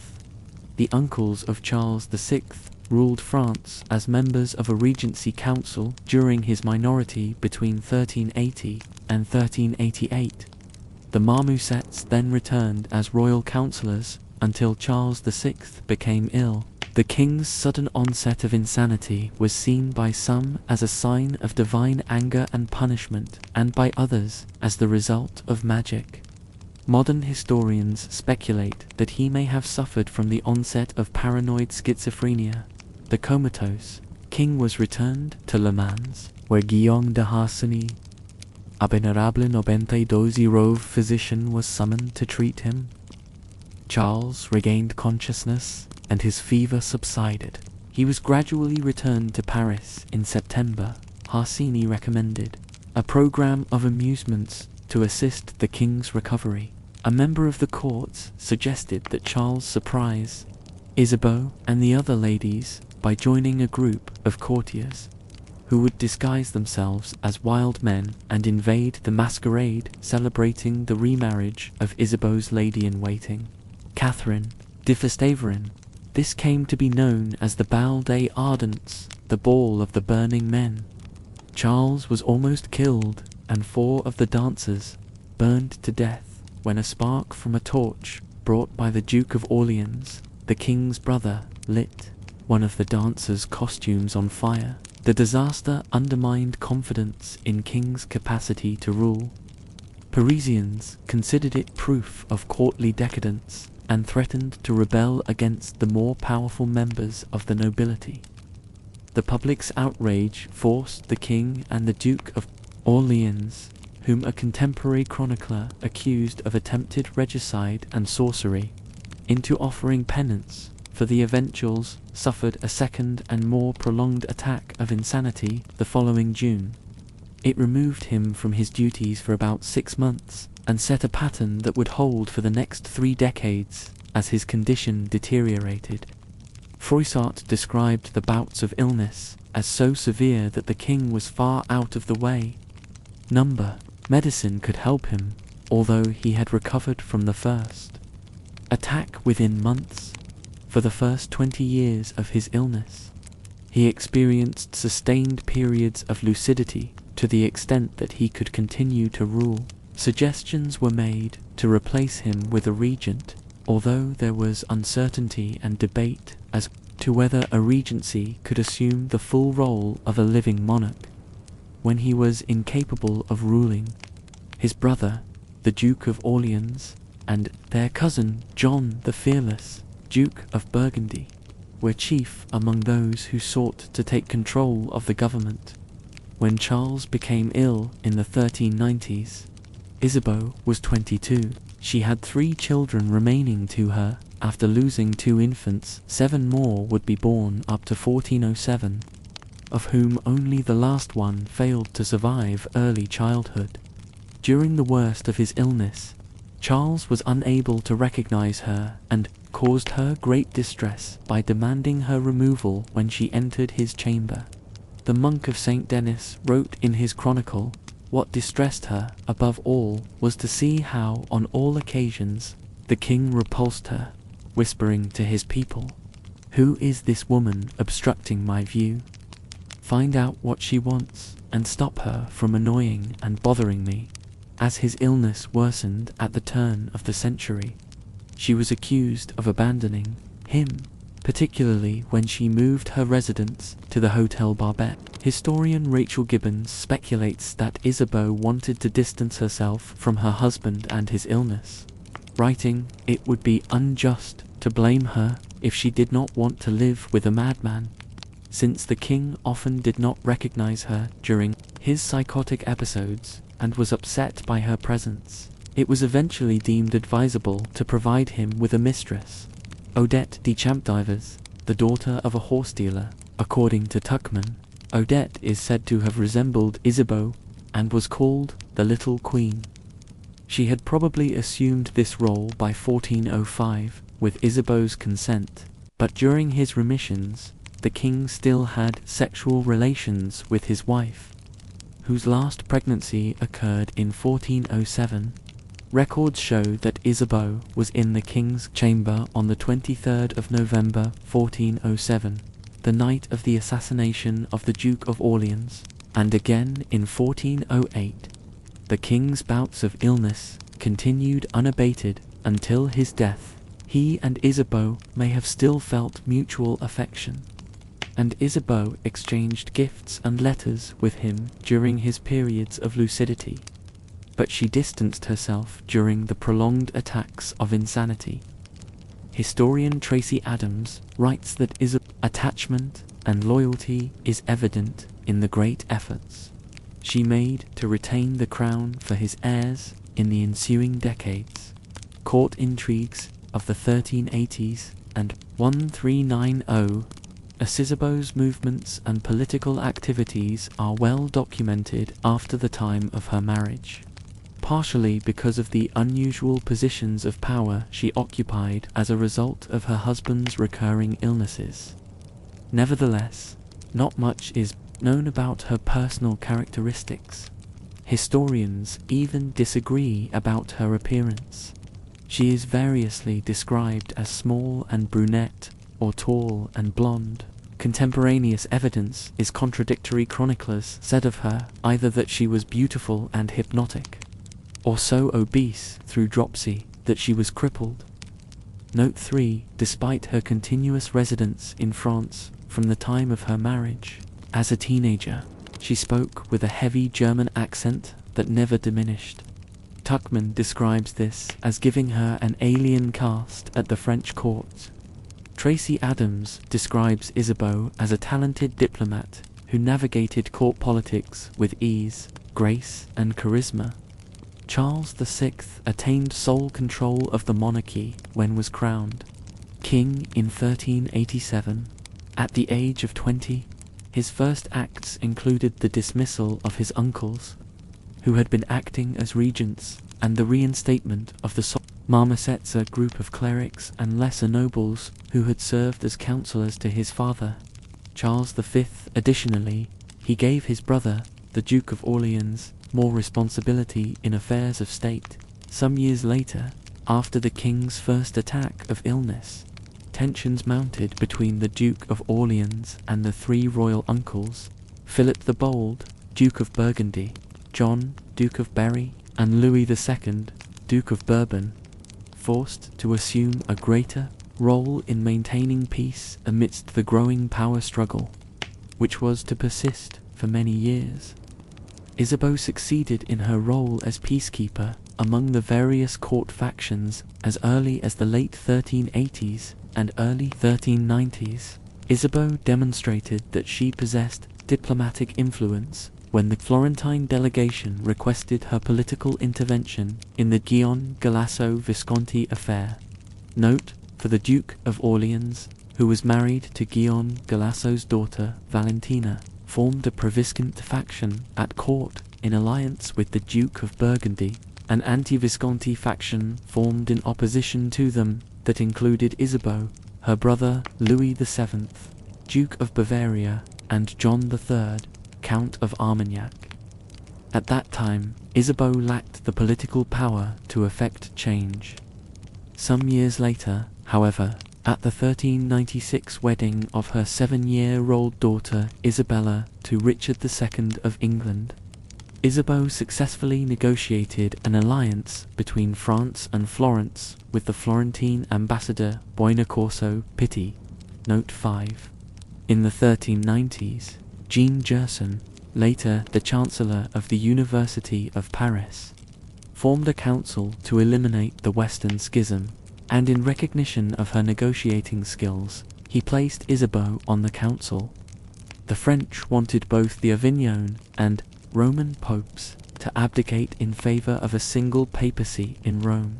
The uncles of Charles VI ruled France as members of a regency council during his minority between 1380 and 1388. The Marmosets then returned as royal councillors until Charles VI became ill. The king's sudden onset of insanity was seen by some as a sign of divine anger and punishment, and by others as the result of magic. Modern historians speculate that he may have suffered from the onset of paranoid schizophrenia. The comatose king was returned to Le Mans, where Guillaume de Harsigny, a venerable 92-year-old physician, was summoned to treat him. Charles regained consciousness and his fever subsided. He was gradually returned to Paris in September. Harsigny recommended a program of amusements to assist the king's recovery. A member of the court suggested that Charles surprise Isabeau and the other ladies by joining a group of courtiers who would disguise themselves as wild men and invade the masquerade celebrating the remarriage of Isabeau's lady-in-waiting, Catherine de Festavorin. This came to be known as the Bal des Ardents, the Ball of the Burning Men. Charles was almost killed, and 4 of the dancers burned to death when a spark from a torch brought by the Duke of Orleans, the king's brother, lit one of the dancers' costumes on fire. The disaster undermined confidence in king's capacity to rule. Parisians considered it proof of courtly decadence and threatened to rebel against the more powerful members of the nobility. The public's outrage forced the king and the Duke of Orleans, whom a contemporary chronicler accused of attempted regicide and sorcery, into offering penance for the eventuals, suffered a second and more prolonged attack of insanity the following June. It removed him from his duties for about 6 months and set a pattern that would hold for the next 3 decades as his condition deteriorated. Froissart described the bouts of illness as so severe that the king was far out of the way. Medicine could help him, although he had recovered from the first attack within months. For the first 20 years of his illness, he experienced sustained periods of lucidity to the extent that he could continue to rule. Suggestions were made to replace him with a regent, although there was uncertainty and debate as to whether a regency could assume the full role of a living monarch. When he was incapable of ruling, his brother, the Duke of Orleans, and their cousin John the Fearless, Duke of Burgundy, were chief among those who sought to take control of the government. When Charles became ill in the 1390s, Isabeau was 22. She had 3 children remaining to her. After losing 2 infants, 7 more would be born up to 1407, of whom only the last one failed to survive early childhood. During the worst of his illness, Charles was unable to recognize her and caused her great distress by demanding her removal when she entered his chamber. The monk of St. Denis wrote in his chronicle, "What distressed her above all was to see how on all occasions the king repulsed her, whispering to his people, 'Who is this woman obstructing my view? Find out what she wants and stop her from annoying and bothering me.'" As his illness worsened at the turn of the century, she was accused of abandoning him, particularly when she moved her residence to the Hotel Barbet. Historian Rachel Gibbons speculates that Isabeau wanted to distance herself from her husband and his illness, writing, "It would be unjust to blame her if she did not want to live with a madman." Since the king often did not recognize her during his psychotic episodes and was upset by her presence, it was eventually deemed advisable to provide him with a mistress. Odette de Champdivers, the daughter of a horse dealer, according to Tuckman, Odette is said to have resembled Isabeau and was called the Little Queen. She had probably assumed this role by 1405 with Isabeau's consent, but during his remissions, the king still had sexual relations with his wife, whose last pregnancy occurred in 1407. Records show that Isabeau was in the king's chamber on the 23rd of November 1407, the night of the assassination of the Duke of Orleans, and again in 1408. The king's bouts of illness continued unabated until his death. He and Isabeau may have still felt mutual affection, and Isabeau exchanged gifts and letters with him during his periods of lucidity, but she distanced herself during the prolonged attacks of insanity. Historian Tracy Adams writes that Isabeau's attachment and loyalty is evident in the great efforts she made to retain the crown for his heirs in the ensuing decades. Court intrigues of the 1380s and 1390, Isabeau's movements and political activities are well documented after the time of her marriage, partially because of the unusual positions of power she occupied as a result of her husband's recurring illnesses. Nevertheless, not much is known about her personal characteristics. Historians even disagree about her appearance. She is variously described as small and brunette, or tall and blonde. Contemporaneous evidence is contradictory. Chroniclers said of her either that she was beautiful and hypnotic, or so obese through dropsy that she was crippled. Note 3. Despite her continuous residence in France from the time of her marriage, as a teenager, she spoke with a heavy German accent that never diminished. Tuckman describes this as giving her an alien cast at the French court. Tracy Adams describes Isabeau as a talented diplomat who navigated court politics with ease, grace, and charisma. Charles VI attained sole control of the monarchy when was crowned king in 1387. At the age of 20, his first acts included the dismissal of his uncles, who had been acting as regents, and the reinstatement of the Marmosetsa group of clerics and lesser nobles who had served as counselors to his father. Charles V, additionally, he gave his brother, the Duke of Orleans, more responsibility in affairs of state. Some years later, after the king's first attack of illness, tensions mounted between the Duke of Orleans and the three royal uncles, Philip the Bold, Duke of Burgundy, John, Duke of Berry, and Louis II, Duke of Bourbon, forced to assume a greater role in maintaining peace amidst the growing power struggle, which was to persist for many years. Isabeau succeeded in her role as peacekeeper among the various court factions as early as the late 1380s and early 1390s. Isabeau demonstrated that she possessed diplomatic influence when the Florentine delegation requested her political intervention in the Guion-Galasso-Visconti affair. Note, for the Duke of Orleans, who was married to Guion Galasso's daughter Valentina, formed a Proviscant faction at court in alliance with the Duke of Burgundy, an anti-Visconti faction formed in opposition to them that included Isabeau, her brother Louis VII, Duke of Bavaria, and John III, Count of Armagnac. At that time, Isabeau lacked the political power to effect change. Some years later, however, at the 1396 wedding of her 7-year-old daughter Isabella to Richard II of England, Isabeau successfully negotiated an alliance between France and Florence with the Florentine ambassador Buonaccorso Pitti. Note 5. In the 1390s, Jean Gerson, later the Chancellor of the University of Paris, formed a council to eliminate the Western Schism, and in recognition of her negotiating skills, he placed Isabeau on the council. The French wanted both the Avignon and Roman popes to abdicate in favor of a single papacy in Rome.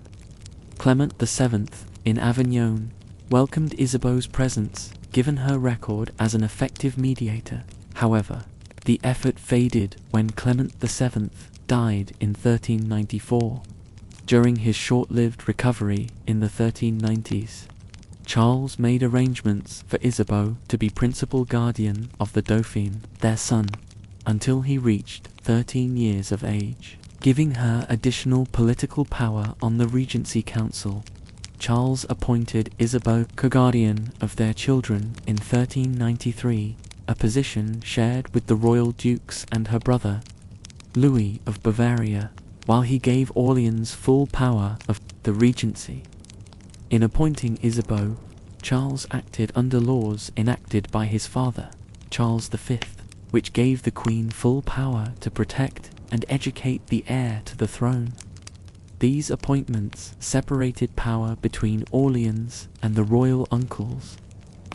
Clement VII, in Avignon, welcomed Isabeau's presence, given her record as an effective mediator. However, the effort faded when Clement VII died in 1394. During his short-lived recovery in the 1390s, Charles made arrangements for Isabeau to be principal guardian of the Dauphin, their son, until he reached 13 years of age, giving her additional political power on the Regency Council. Charles appointed Isabeau co-guardian of their children in 1393, a position shared with the royal dukes and her brother, Louis of Bavaria, while he gave Orleans full power of the regency. In appointing Isabeau, Charles acted under laws enacted by his father, Charles V, which gave the Queen full power to protect and educate the heir to the throne. These appointments separated power between Orleans and the royal uncles,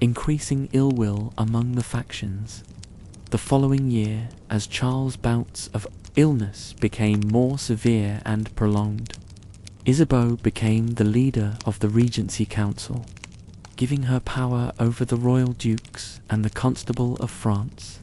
increasing ill will among the factions. The following year, as Charles' bouts of illness became more severe and prolonged, Isabeau became the leader of the Regency Council, giving her power over the royal dukes and the Constable of France,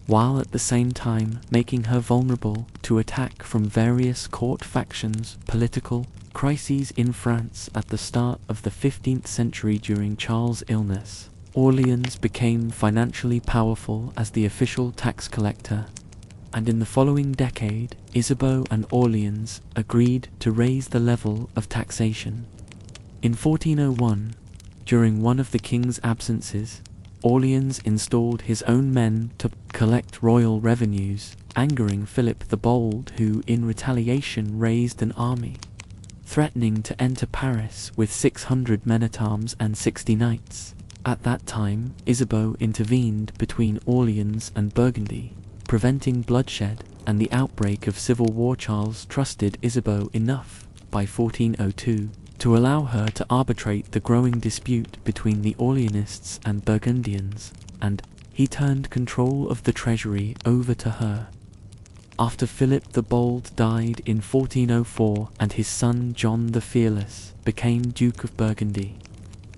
while at the same time making her vulnerable to attack from various court factions. Political crises in France at the start of the 15th century. During Charles' illness, Orleans became financially powerful as the official tax collector, and in the following decade, Isabeau and Orleans agreed to raise the level of taxation. In 1401, during one of the king's absences, Orleans installed his own men to collect royal revenues, angering Philip the Bold, who in retaliation raised an army, threatening to enter Paris with 600 men-at-arms and 60 knights. At that time, Isabeau intervened between Orleans and Burgundy, preventing bloodshed and the outbreak of civil war. Charles trusted Isabeau enough, by 1402, to allow her to arbitrate the growing dispute between the Orleanists and Burgundians, and, he turned control of the treasury over to her. After Philip the Bold died in 1404 and his son John the Fearless became Duke of Burgundy,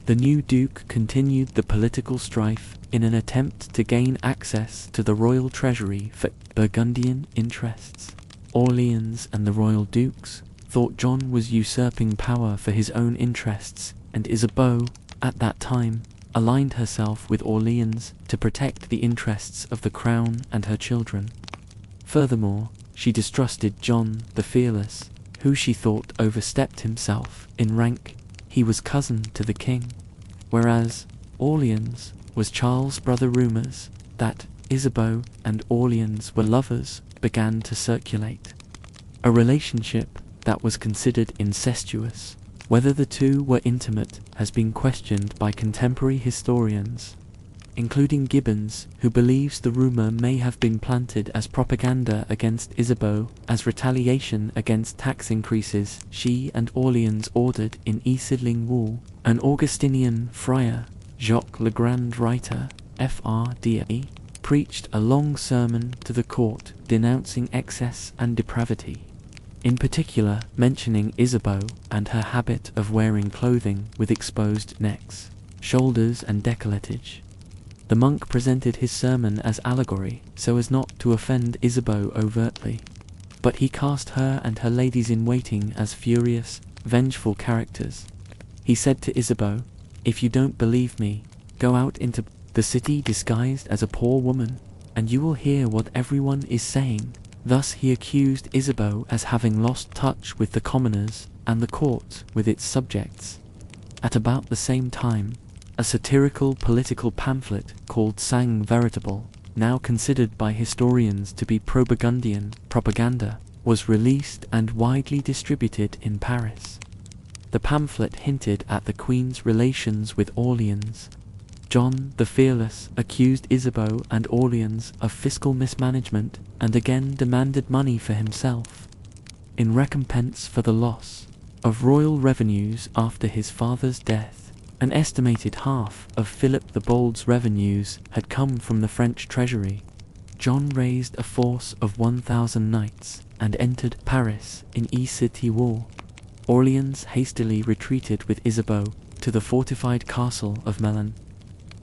the new duke continued the political strife in an attempt to gain access to the royal treasury for Burgundian interests. Orleans and the royal dukes thought John was usurping power for his own interests, and Isabeau, at that time, aligned herself with Orleans to protect the interests of the crown and her children. Furthermore, she distrusted John the Fearless, who she thought overstepped himself in rank. He was cousin to the king, whereas Orleans was Charles' brother. Rumors that Isabeau and Orleans were lovers began to circulate. A relationship that was considered incestuous. Whether the two were intimate has been questioned by contemporary historians, including Gibbons, who believes the rumor may have been planted as propaganda against Isabeau as retaliation against tax increases she and Orleans ordered in Isidling-Wool. An Augustinian friar, Jacques le Grand writer, Frdre, preached a long sermon to the court denouncing excess and depravity, in particular mentioning Isabeau and her habit of wearing clothing with exposed necks, shoulders and décolletage. The monk presented his sermon as allegory so as not to offend Isabeau overtly, but he cast her and her ladies-in-waiting as furious, vengeful characters. He said to Isabeau, "If you don't believe me, go out into the city disguised as a poor woman, and you will hear what everyone is saying." Thus he accused Isabeau as having lost touch with the commoners and the court with its subjects. At about the same time, a satirical political pamphlet called Sang Veritable, now considered by historians to be pro-Burgundian propaganda, was released and widely distributed in Paris. The pamphlet hinted at the Queen's relations with Orleans. John the Fearless accused Isabeau and Orleans of fiscal mismanagement and again demanded money for himself, in recompense for the loss of royal revenues after his father's death. An estimated half of Philip the Bold's revenues had come from the French treasury. John raised a force of 1,000 knights and entered Paris in Isidling-Wool. Orleans hastily retreated with Isabeau to the fortified castle of Melun.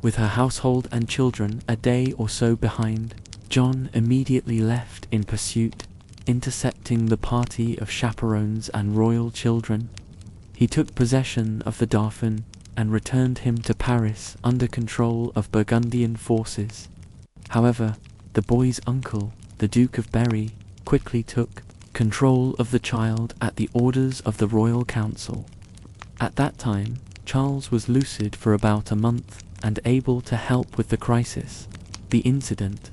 With her household and children a day or so behind, John immediately left in pursuit, intercepting the party of chaperones and royal children. He took possession of the Dauphin and returned him to Paris under control of Burgundian forces. However, the boy's uncle, the Duke of Berry, quickly took control of the child at the orders of the royal council. At that time, Charles was lucid for about a month and able to help with the crisis. The incident,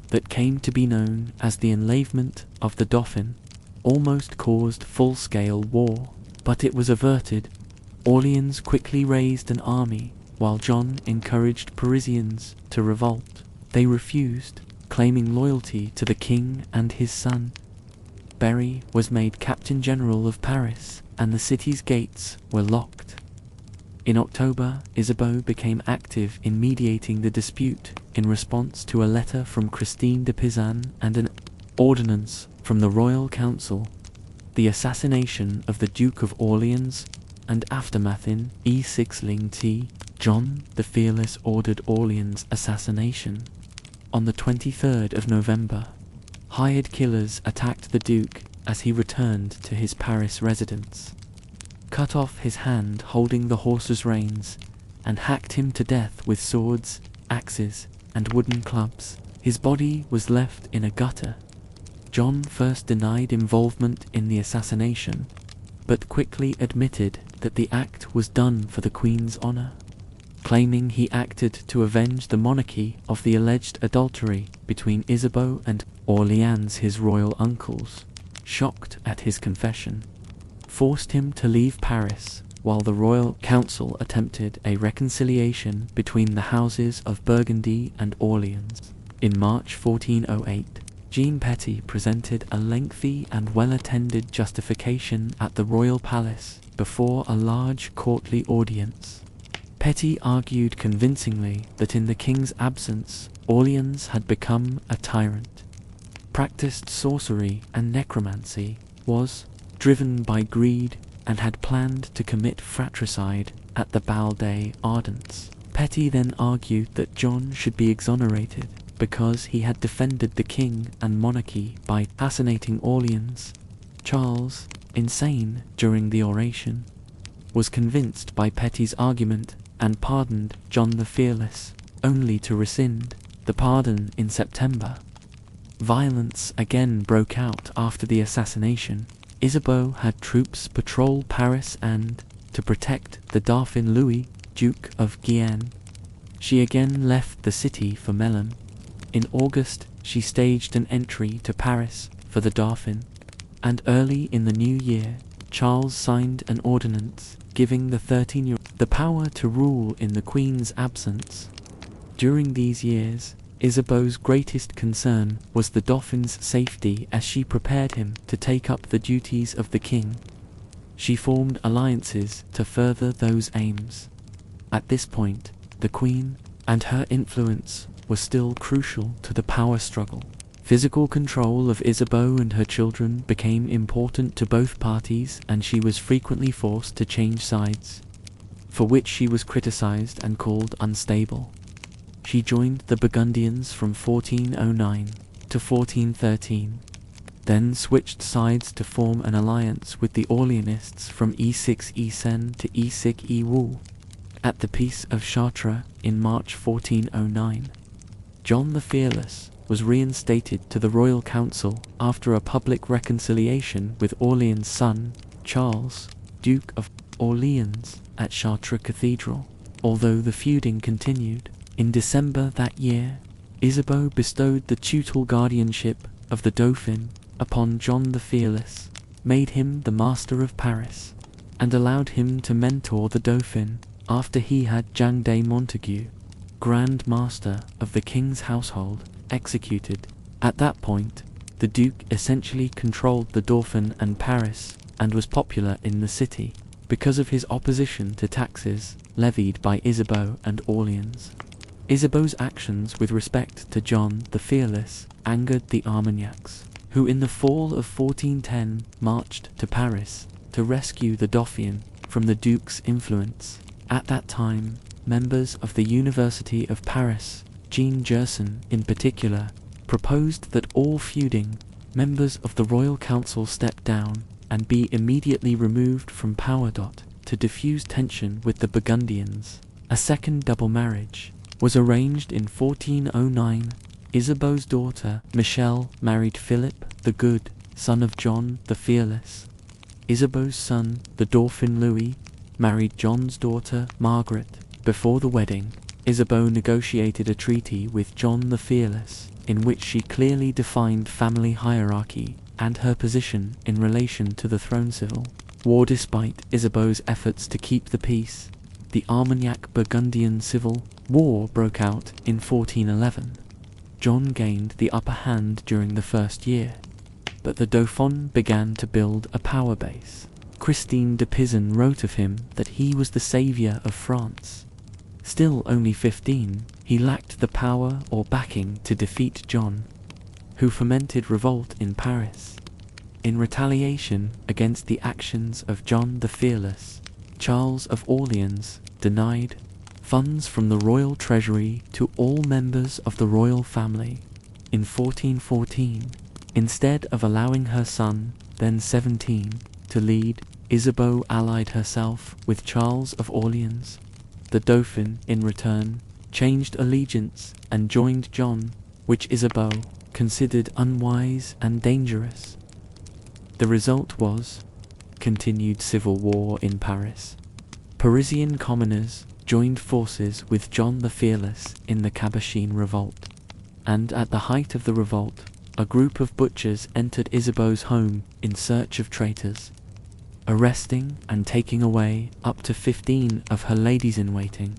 that came to be known as the enlèvement of the Dauphin, almost caused full-scale war, but it was averted. Orleans quickly raised an army, while John encouraged Parisians to revolt. They refused, claiming loyalty to the king and his son. Berry was made Captain General of Paris, and the city's gates were locked. In October, Isabeau became active in mediating the dispute in response to a letter from Christine de Pizan and an ordinance from the Royal Council. The assassination of the Duke of Orleans and aftermath in Isidling-T. John the Fearless ordered Orleans' assassination. On the 23rd of November, hired killers attacked the Duke as he returned to his Paris residence, cut off his hand holding the horse's reins, and hacked him to death with swords, axes, and wooden clubs. His body was left in a gutter. John first denied involvement in the assassination, but quickly admitted that the act was done for the Queen's honor, claiming he acted to avenge the monarchy of the alleged adultery between Isabeau and Orleans. His royal uncles, shocked at his confession, forced him to leave Paris, while the royal council attempted a reconciliation between the houses of Burgundy and Orleans. In March 1408, Jean Petit presented a lengthy and well-attended justification at the royal palace before a large courtly audience. Petit argued convincingly that in the king's absence, Orleans had become a tyrant, practiced sorcery and necromancy, was driven by greed, and had planned to commit fratricide at the Bal des Ardents. Petty then argued that John should be exonerated because he had defended the king and monarchy by assassinating Orleans. Charles, insane during the oration, was convinced by Petty's argument and pardoned John the Fearless, only to rescind the pardon in September. Violence again broke out after the assassination. Isabeau had troops patrol Paris and, to protect the Dauphin Louis, Duke of Guienne, she again left the city for Melun. In August, she staged an entry to Paris for the Dauphin, and early in the new year, Charles signed an ordinance giving the 13-year-old the power to rule in the Queen's absence. During these years, Isabeau's greatest concern was the Dauphin's safety as she prepared him to take up the duties of the king. She formed alliances to further those aims. At this point, the Queen and her influence were still crucial to the power struggle. Physical control of Isabeau and her children became important to both parties, and she was frequently forced to change sides, for which she was criticized and called unstable. She joined the Burgundians from 1409 to 1413, then switched sides to form an alliance with the Orleanists from E6-E-Sen to E6-E-Wu. At the Peace of Chartres in March 1409, John the Fearless was reinstated to the royal council after a public reconciliation with Orleans' son, Charles, Duke of Orleans, at Chartres Cathedral. Although the feuding continued, in December that year, Isabeau bestowed the tutel guardianship of the Dauphin upon John the Fearless, made him the master of Paris, and allowed him to mentor the Dauphin after he had Jean de Montague, Grand Master of the king's household, executed. At that point, the Duke essentially controlled the Dauphin and Paris, and was popular in the city because of his opposition to taxes levied by Isabeau and Orleans. Isabeau's actions with respect to John the Fearless angered the Armagnacs, who in the fall of 1410 marched to Paris to rescue the Dauphin from the Duke's influence. At that time, members of the University of Paris, Jean Gerson in particular, proposed that all feuding members of the royal council step down and be immediately removed from power. To diffuse tension with the Burgundians, a second double marriage was arranged in 1409. Isabeau's daughter, Michelle, married Philip the Good, son of John the Fearless. Isabeau's son, the Dauphin Louis, married John's daughter, Margaret. Before the wedding, Isabeau negotiated a treaty with John the Fearless, in which she clearly defined family hierarchy and her position in relation to the throne. Civil war. Despite Isabeau's efforts to keep the peace, the Armagnac-Burgundian Civil War broke out in 1411. John gained the upper hand during the first year, but the Dauphin began to build a power base. Christine de Pizan wrote of him that he was the saviour of France. Still only 15, he lacked the power or backing to defeat John, who fomented revolt in Paris. In retaliation against the actions of John the Fearless, Charles of Orleans denied funds from the royal treasury to all members of the royal family. In 1414, instead of allowing her son, then 17, to lead, Isabeau allied herself with Charles of Orleans. The Dauphin, in return, changed allegiance and joined John, which Isabeau considered unwise and dangerous. The result was continued civil war in Paris. Parisian commoners joined forces with John the Fearless in the Cabochine revolt, and at the height of the revolt, a group of butchers entered Isabeau's home in search of traitors, arresting and taking away up to 15 of her ladies-in-waiting.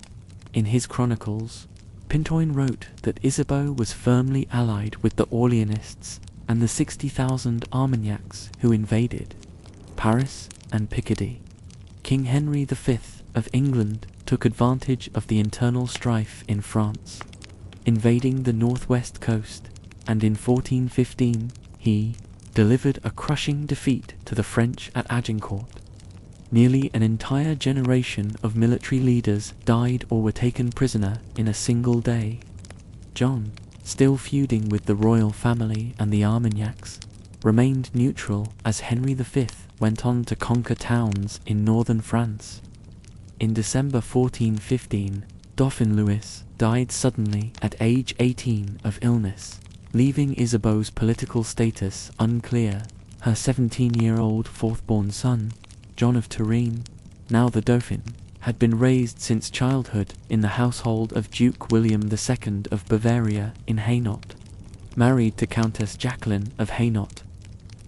In his chronicles, Pintoin wrote that Isabeau was firmly allied with the Orleanists and the 60,000 Armagnacs who invaded Paris and Picardy. King Henry V of England took advantage of the internal strife in France. invading the northwest coast, and in 1415 he delivered a crushing defeat to the French at Agincourt. Nearly an entire generation of military leaders died or were taken prisoner in a single day. John, still feuding with the royal family and the Armagnacs, remained neutral as Henry V went on to conquer towns in northern France. In December 1415, Dauphin Louis died suddenly at age 18 of illness, leaving Isabeau's political status unclear. Her 17-year-old fourth-born son, John of Turin, now the Dauphin, had been raised since childhood in the household of Duke William II of Bavaria in Hainaut. Married to Countess Jacqueline of Hainaut,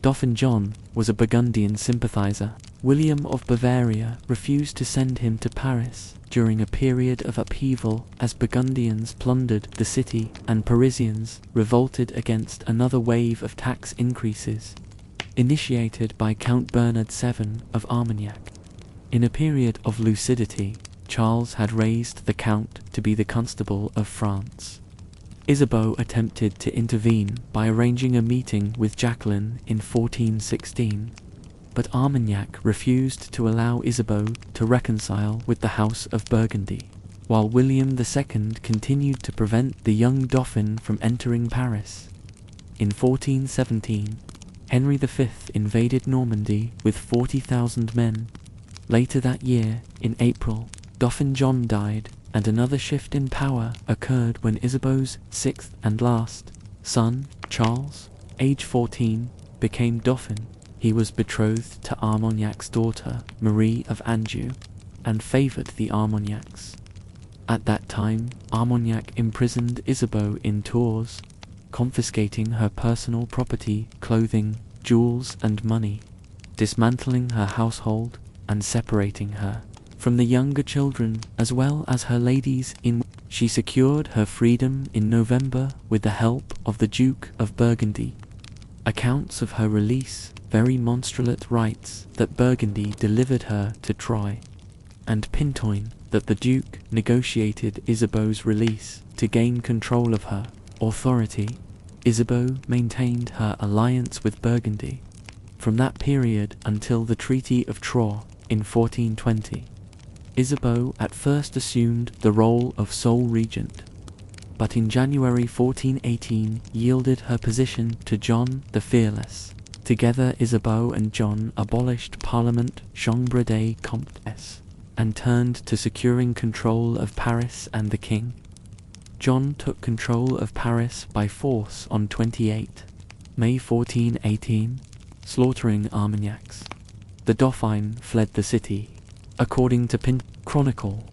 Dauphin John was a Burgundian sympathizer. William of Bavaria refused to send him to Paris during a period of upheaval as Burgundians plundered the city and Parisians revolted against another wave of tax increases, initiated by Count Bernard VII of Armagnac. In a period of lucidity, Charles had raised the Count to be the Constable of France. Isabeau attempted to intervene by arranging a meeting with Jacqueline in 1416, but Armagnac refused to allow Isabeau to reconcile with the House of Burgundy, while William II continued to prevent the young Dauphin from entering Paris. In 1417, Henry V invaded Normandy with 40,000 men. Later that year, in April, Dauphin John died, and another shift in power occurred when Isabeau's sixth and last son, Charles, age 14, became Dauphin. He was betrothed to Armagnac's daughter, Marie of Anjou, and favoured the Armagnacs. At that time, Armagnac imprisoned Isabeau in Tours, confiscating her personal property, clothing, jewels and money, dismantling her household and separating her from the younger children as well as her ladies in. She secured her freedom in November with the help of the Duke of Burgundy. Accounts of her release very monstrolate writes that Burgundy delivered her to Troyes, and Pintoin that the Duke negotiated Isabeau's release to gain control of her authority. Isabeau maintained her alliance with Burgundy from that period until the Treaty of Troyes in 1420. Isabeau at first assumed the role of sole regent, but in January 1418 yielded her position to John the Fearless. Together Isabeau and John abolished Parliament Chambre des Comtes and turned to securing control of Paris and the king. John took control of Paris by force on 28 May 1418, slaughtering Armagnacs. The Dauphin fled the city. According to Chronicle,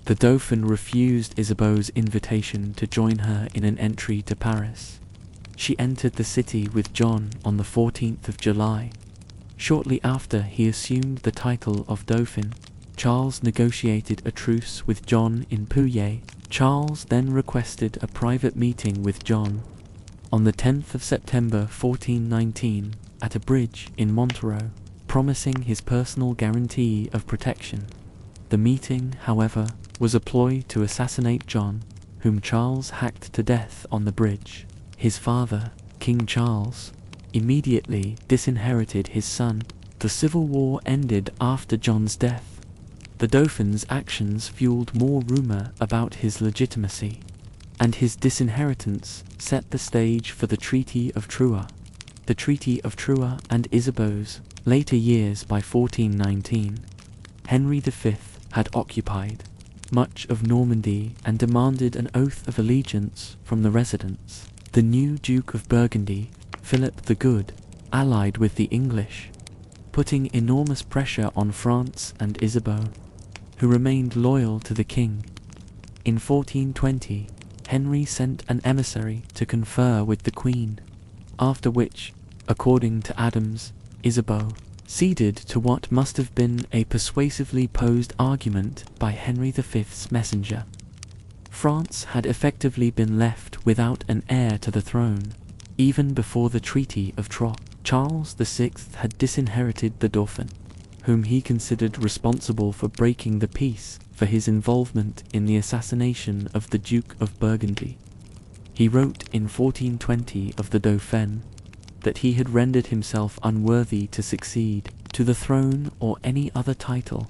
the Dauphin refused Isabeau's invitation to join her in an entry to Paris. She entered the city with John on the 14th of July. Shortly after he assumed the title of Dauphin, Charles negotiated a truce with John in Pouilly. Charles then requested a private meeting with John on the 10th of September 1419 at a bridge in Montereau, promising his personal guarantee of protection. The meeting, however, was a ploy to assassinate John, whom Charles hacked to death on the bridge. His father, King Charles, immediately disinherited his son. The civil war ended after John's death. The Dauphin's actions fueled more rumour about his legitimacy, and his disinheritance set the stage for the Treaty of Troyes. The Treaty of Troyes and Isabeau's later years. By 1419, Henry V had occupied much of Normandy and demanded an oath of allegiance from the residents. The new Duke of Burgundy, Philip the Good, allied with the English, putting enormous pressure on France and Isabeau, who remained loyal to the king. In 1420, Henry sent an emissary to confer with the Queen, after which, according to Adams, Isabeau ceded to what must have been a persuasively posed argument by Henry V's messenger. France had effectively been left without an heir to the throne, even before the Treaty of Troyes. Charles VI had disinherited the Dauphin, whom he considered responsible for breaking the peace for his involvement in the assassination of the Duke of Burgundy. He wrote in 1420 of the Dauphin that he had rendered himself unworthy to succeed to the throne or any other title.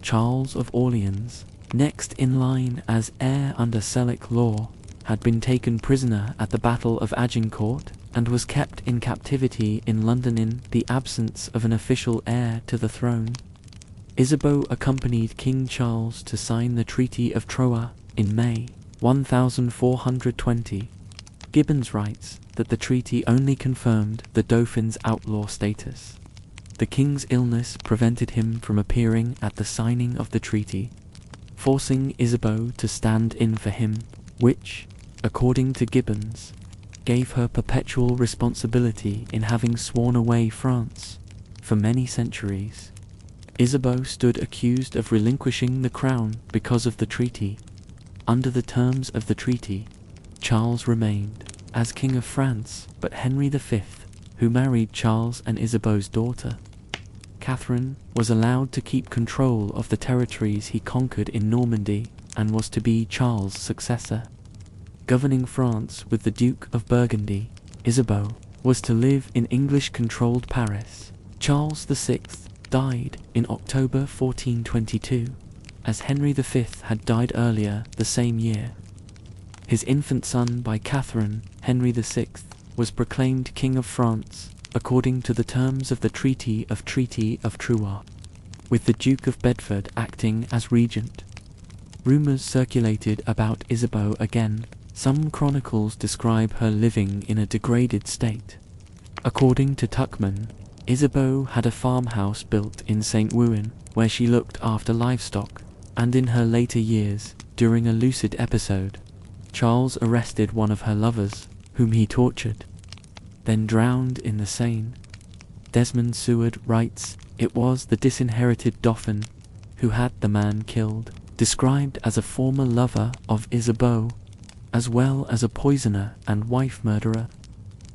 Charles of Orleans, next in line as heir under Salic law, had been taken prisoner at the Battle of Agincourt and was kept in captivity in London in the absence of an official heir to the throne. Isabeau accompanied King Charles to sign the Treaty of Troyes in May 1420. Gibbons writes that the treaty only confirmed the Dauphin's outlaw status. The king's illness prevented him from appearing at the signing of the treaty, forcing Isabeau to stand in for him, which, according to Gibbons, gave her perpetual responsibility in having sworn away France for many centuries. Isabeau stood accused of relinquishing the crown because of the treaty. Under the terms of the treaty, Charles remained as King of France, but Henry V, who married Charles and Isabeau's daughter, Catherine, was allowed to keep control of the territories he conquered in Normandy and was to be Charles' successor. Governing France with the Duke of Burgundy, Isabeau was to live in English-controlled Paris. Charles VI died in October 1422, as Henry V had died earlier the same year. His infant son by Catherine, Henry VI, was proclaimed King of France according to the terms of the Treaty of Troyes, with the Duke of Bedford acting as regent. Rumours circulated about Isabeau again. Some chronicles describe her living in a degraded state. According to Tuckman, Isabeau had a farmhouse built in St. Ouen, where she looked after livestock, and in her later years, during a lucid episode, Charles arrested one of her lovers, whom he tortured, then drowned in the Seine. Desmond Seward writes, it was the disinherited Dauphin who had the man killed, described as a former lover of Isabeau, as well as a poisoner and wife murderer.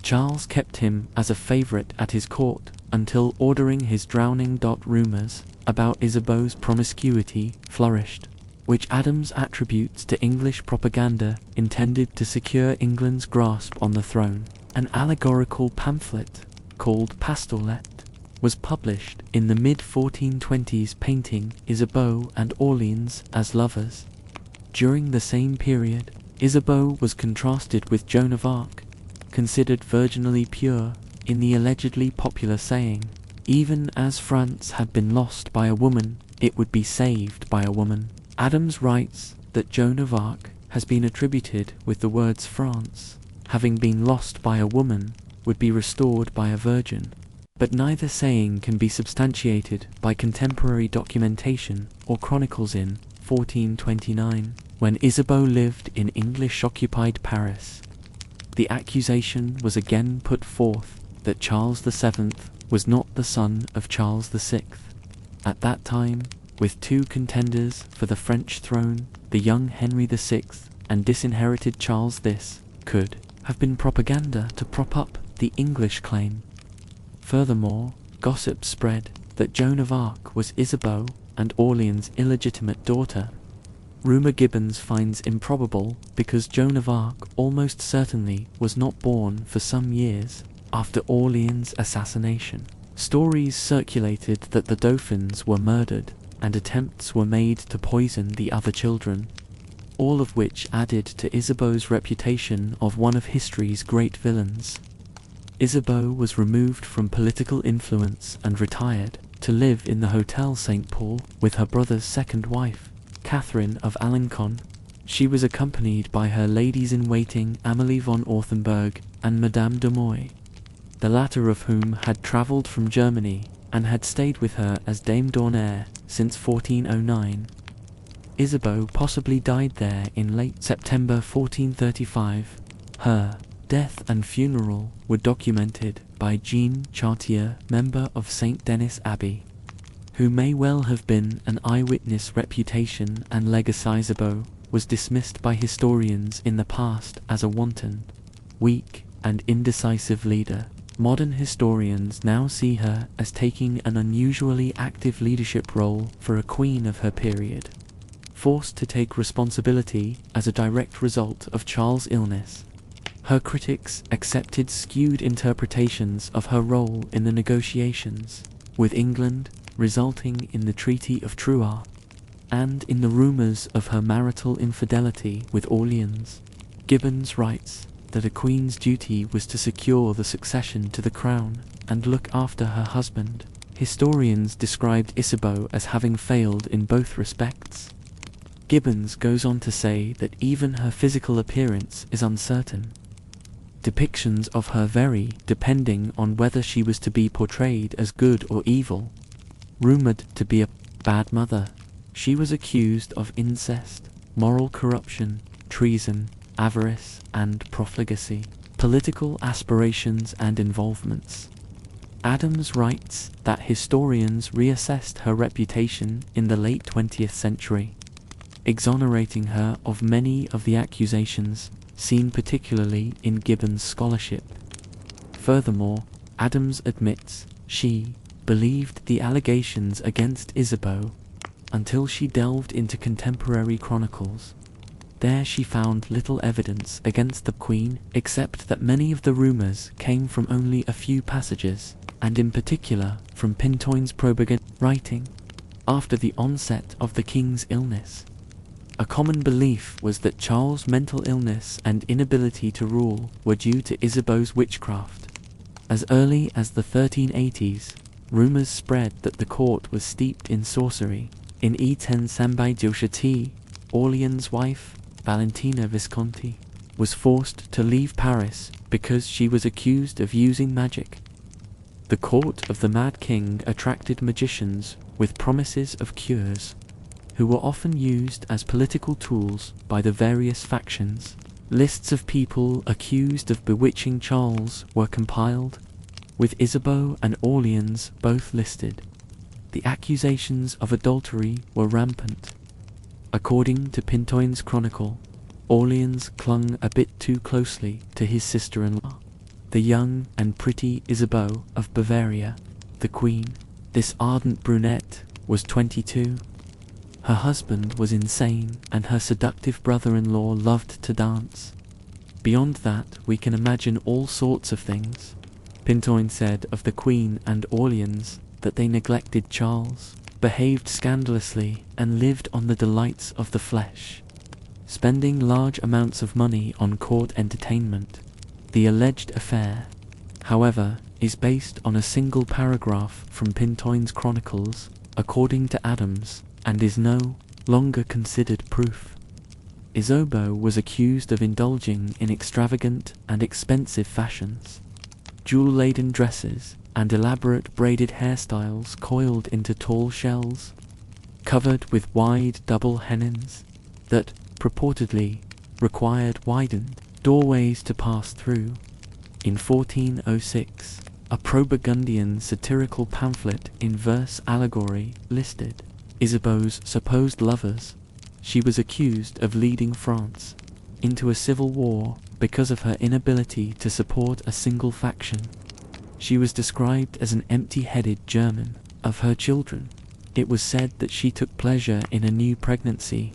Charles kept him as a favourite at his court until ordering his drowning. Rumours about Isabeau's promiscuity flourished, which Adams attributes to English propaganda intended to secure England's grasp on the throne. An allegorical pamphlet called Pastolet was published in the mid-1420s painting Isabeau and Orleans as lovers. During the same period, Isabeau was contrasted with Joan of Arc, considered virginally pure, in the allegedly popular saying, even as France had been lost by a woman, it would be saved by a woman. Adams writes that Joan of Arc has been attributed with the words France, having been lost by a woman, would be restored by a virgin. But neither saying can be substantiated by contemporary documentation or chronicles. In 1429, when Isabeau lived in English-occupied Paris, the accusation was again put forth that Charles VII was not the son of Charles VI. At that time, with two contenders for the French throne, the young Henry VI and disinherited Charles, this could have been propaganda to prop up the English claim. Furthermore, gossip spread that Joan of Arc was Isabeau and Orleans' illegitimate daughter. Rumour Gibbons finds improbable because Joan of Arc almost certainly was not born for some years after Orleans' assassination. Stories circulated that the Dauphins were murdered and attempts were made to poison the other children, all of which added to Isabeau's reputation of one of history's great villains. Isabeau was removed from political influence and retired to live in the Hotel St. Paul with her brother's second wife, Catherine of Alencon. She was accompanied by her ladies-in-waiting Amélie von Orthenburg and Madame de Moy, the latter of whom had travelled from Germany and had stayed with her as Dame d'Honneur since 1409. Isabeau possibly died there in late September 1435. Her death and funeral were documented by Jean Chartier, member of St. Denis Abbey, who may well have been an eyewitness. Reputation and legacy. Isabeau was dismissed by historians in the past as a wanton, weak, and indecisive leader. Modern historians now see her as taking an unusually active leadership role for a queen of her period. Forced to take responsibility as a direct result of Charles' illness, Her critics accepted skewed interpretations of her role in the negotiations with England, resulting in the Treaty of Troyes, and in the rumours of her marital infidelity with Orleans. Gibbons writes that a queen's duty was to secure the succession to the crown and look after her husband. Historians described Isabeau as having failed in both respects. Gibbons goes on to say that even her physical appearance is uncertain. Depictions of her vary depending on whether she was to be portrayed as good or evil. Rumoured to be a bad mother, she was accused of incest, moral corruption, treason, avarice, and profligacy, political aspirations and involvements. Adams writes that historians reassessed her reputation in the late 20th century, exonerating her of many of the accusations seen particularly in Gibbon's scholarship. Furthermore, Adams admits she believed the allegations against Isabeau until she delved into contemporary chronicles. There she found little evidence against the queen, except that many of the rumours came from only a few passages, and in particular from Pintoin's propaganda writing. After the onset of the king's illness, a common belief was that Charles' mental illness and inability to rule were due to Isabeau's witchcraft. As early as the 1380s, rumours spread that the court was steeped in sorcery. In E10 Sambai Jacquerie, Orleans' wife, Valentina Visconti, was forced to leave Paris because she was accused of using magic. The court of the Mad King attracted magicians with promises of cures, who were often used as political tools by the various factions. Lists of people accused of bewitching Charles were compiled, with Isabeau and Orleans both listed. The accusations of adultery were rampant. According to Pintoin's chronicle, Orleans clung a bit too closely to his sister-in-law, the young and pretty Isabeau of Bavaria, the queen. This ardent brunette was 22. Her husband was insane, and her seductive brother-in-law loved to dance. Beyond that, we can imagine all sorts of things. Pintoin said of the Queen and Orleans that they neglected Charles, behaved scandalously, and lived on the delights of the flesh, spending large amounts of money on court entertainment. The alleged affair, however, is based on a single paragraph from Pintoin's chronicles, according to Adams, and is no longer considered proof. Isabeau was accused of indulging in extravagant and expensive fashions, jewel-laden dresses, and elaborate braided hairstyles coiled into tall shells, covered with wide double hennins that, purportedly, required widened doorways to pass through. In 1406, a pro-Burgundian satirical pamphlet in verse allegory listed Isabeau's supposed lovers. She was accused of leading France into a civil war because of her inability to support a single faction. She was described as an empty-headed German. Of her children, it was said that she took pleasure in a new pregnancy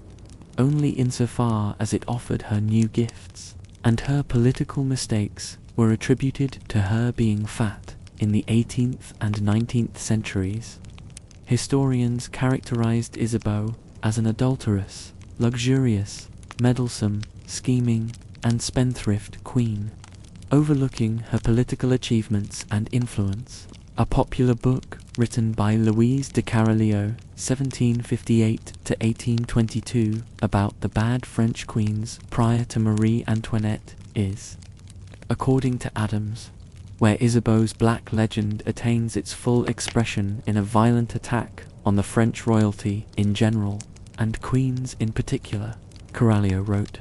only insofar as it offered her new gifts, and her political mistakes were attributed to her being fat in the 18th and 19th centuries. Historians characterized Isabeau as an adulterous, luxurious, meddlesome, scheming, and spendthrift queen, overlooking her political achievements and influence. A popular book written by Louise de Caroleo, 1758 to 1822, about the bad French queens prior to Marie Antoinette is, according to Adams, where Isabeau's black legend attains its full expression in a violent attack on the French royalty in general, and queens in particular. Caroleo wrote,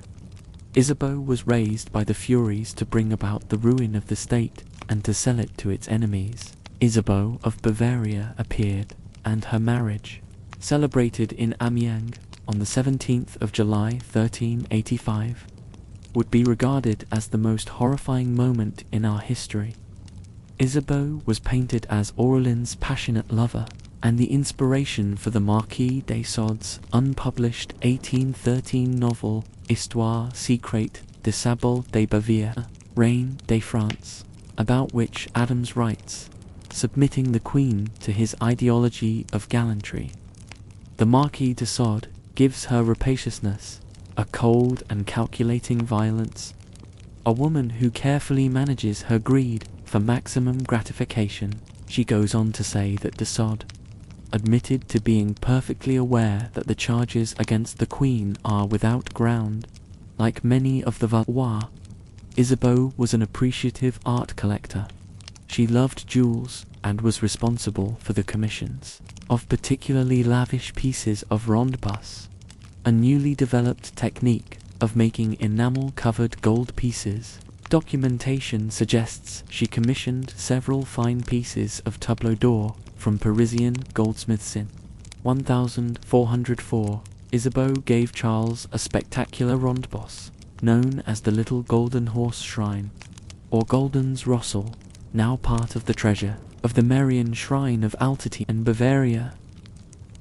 Isabeau was raised by the Furies to bring about the ruin of the state and to sell it to its enemies. Isabeau of Bavaria appeared, and her marriage, celebrated in Amiens on the 17th of July 1385, would be regarded as the most horrifying moment in our history. Isabeau was painted as Orleans' passionate lover, and the inspiration for the Marquis de Sade's unpublished 1813 novel Histoire secrète de Sabol de Bavaria, Reign de France, about which Adams writes, submitting the Queen to his ideology of gallantry. The Marquis de Sade gives her rapaciousness, a cold and calculating violence, a woman who carefully manages her greed for maximum gratification. She goes on to say that de Sade admitted to being perfectly aware that the charges against the Queen are without ground. Like many of the Valois, Isabeau was an appreciative art collector. She loved jewels and was responsible for the commissions of particularly lavish pieces of ronde-bus, a newly developed technique of making enamel-covered gold pieces. Documentation suggests she commissioned several fine pieces of tableau d'or from Parisian goldsmiths in 1404. Isabeau gave Charles a spectacular ronde-bus, known as the Little Golden Horse Shrine, or Golden's Rossel, now part of the treasure of the Marian Shrine of Altity in Bavaria.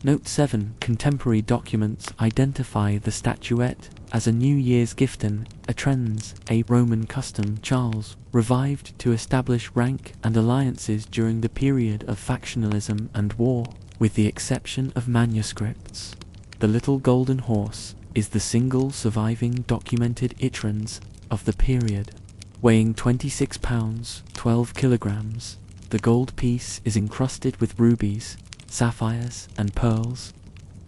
Note 7. Contemporary documents identify the statuette as a New Year's giften, a trends, a Roman custom Charles revived to establish rank and alliances during the period of factionalism and war. With the exception of manuscripts, the Little Golden Horse is the single surviving documented itrans of the period. Weighing 26 pounds, 12 kilograms, the gold piece is encrusted with rubies, sapphires, and pearls.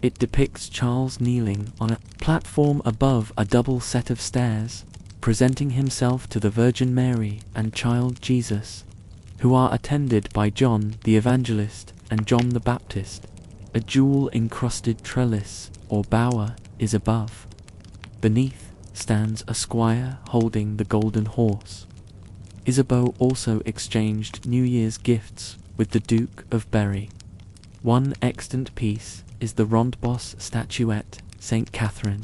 It depicts Charles kneeling on a platform above a double set of stairs, presenting himself to the Virgin Mary and Child Jesus, who are attended by John the Evangelist and John the Baptist. A jewel-encrusted trellis, or bower, is above. Beneath stands a squire holding the golden horse. Isabeau also exchanged New Year's gifts with the Duke of Berry. One extant piece is the ronde-bus statuette St. Catherine.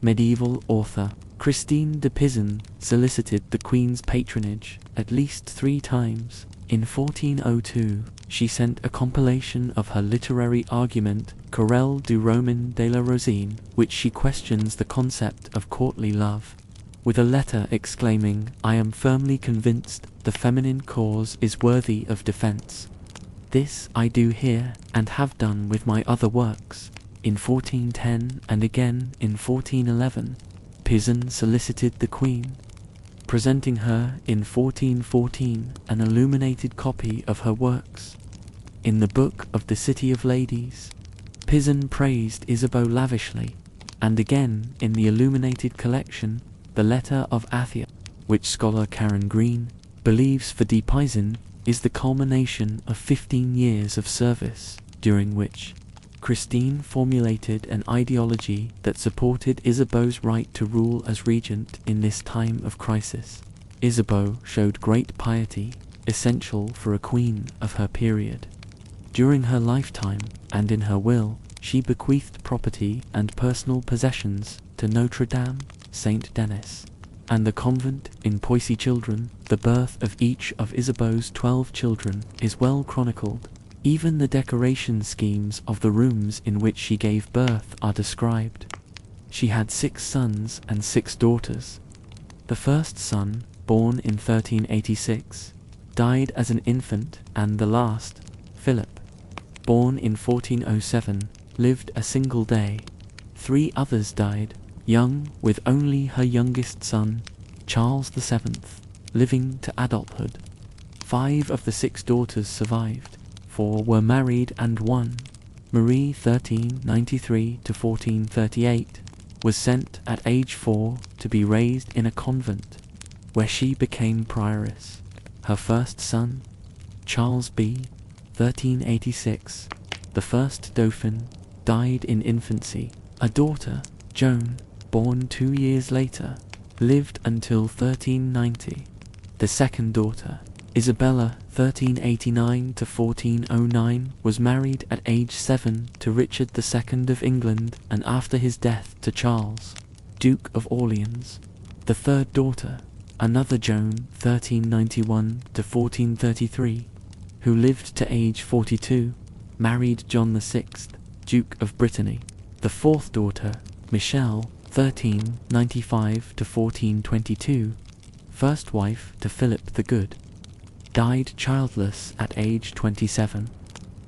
Medieval author Christine de Pizan solicited the Queen's patronage at least 3 times. In 1402, she sent a compilation of her literary argument, Querelle du Roman de la Rosine, which she questions the concept of courtly love, with a letter exclaiming, "I am firmly convinced the feminine cause is worthy of defense. This I do here, and have done with my other works." In 1410 and again in 1411, Pizan solicited the Queen, presenting her in 1414 an illuminated copy of her works. In the Book of the City of Ladies, Pizan praised Isabeau lavishly, and again in the illuminated collection, the Letter of Athia, which scholar Karen Green believes for de Pizan is the culmination of 15 years of service, during which Christine formulated an ideology that supported Isabeau's right to rule as regent in this time of crisis. Isabeau showed great piety, essential for a queen of her period. During her lifetime, and in her will, she bequeathed property and personal possessions to Notre Dame, Saint Denis, and the convent in Poissy. Children. The birth of each of Isabeau's 12 children is well chronicled. Even the decoration schemes of the rooms in which she gave birth are described. She had 6 sons and 6 daughters. The first son, born in 1386, died as an infant, and the last, Philip, born in 1407, lived a single day. 3 others died young, with only her youngest son, Charles VII, living to adulthood. 5 of the 6 daughters survived. 4 were married, and 1, Marie 1393 to 1438, was sent at age 4 to be raised in a convent, where she became prioress. Her first son, Charles B. 1386, the first Dauphin, died in infancy. A daughter, Joan, born 2 years later, lived until 1390. The second daughter, Isabella 1389 to 1409, was married at age 7 to Richard II of England, and after his death to Charles, Duke of Orleans. The third daughter, another Joan 1391 to 1433, who lived to age 42, married John VI, Duke of Brittany. The fourth daughter, Michelle 1395 to 1422, first wife to Philip the Good, died childless at age 27.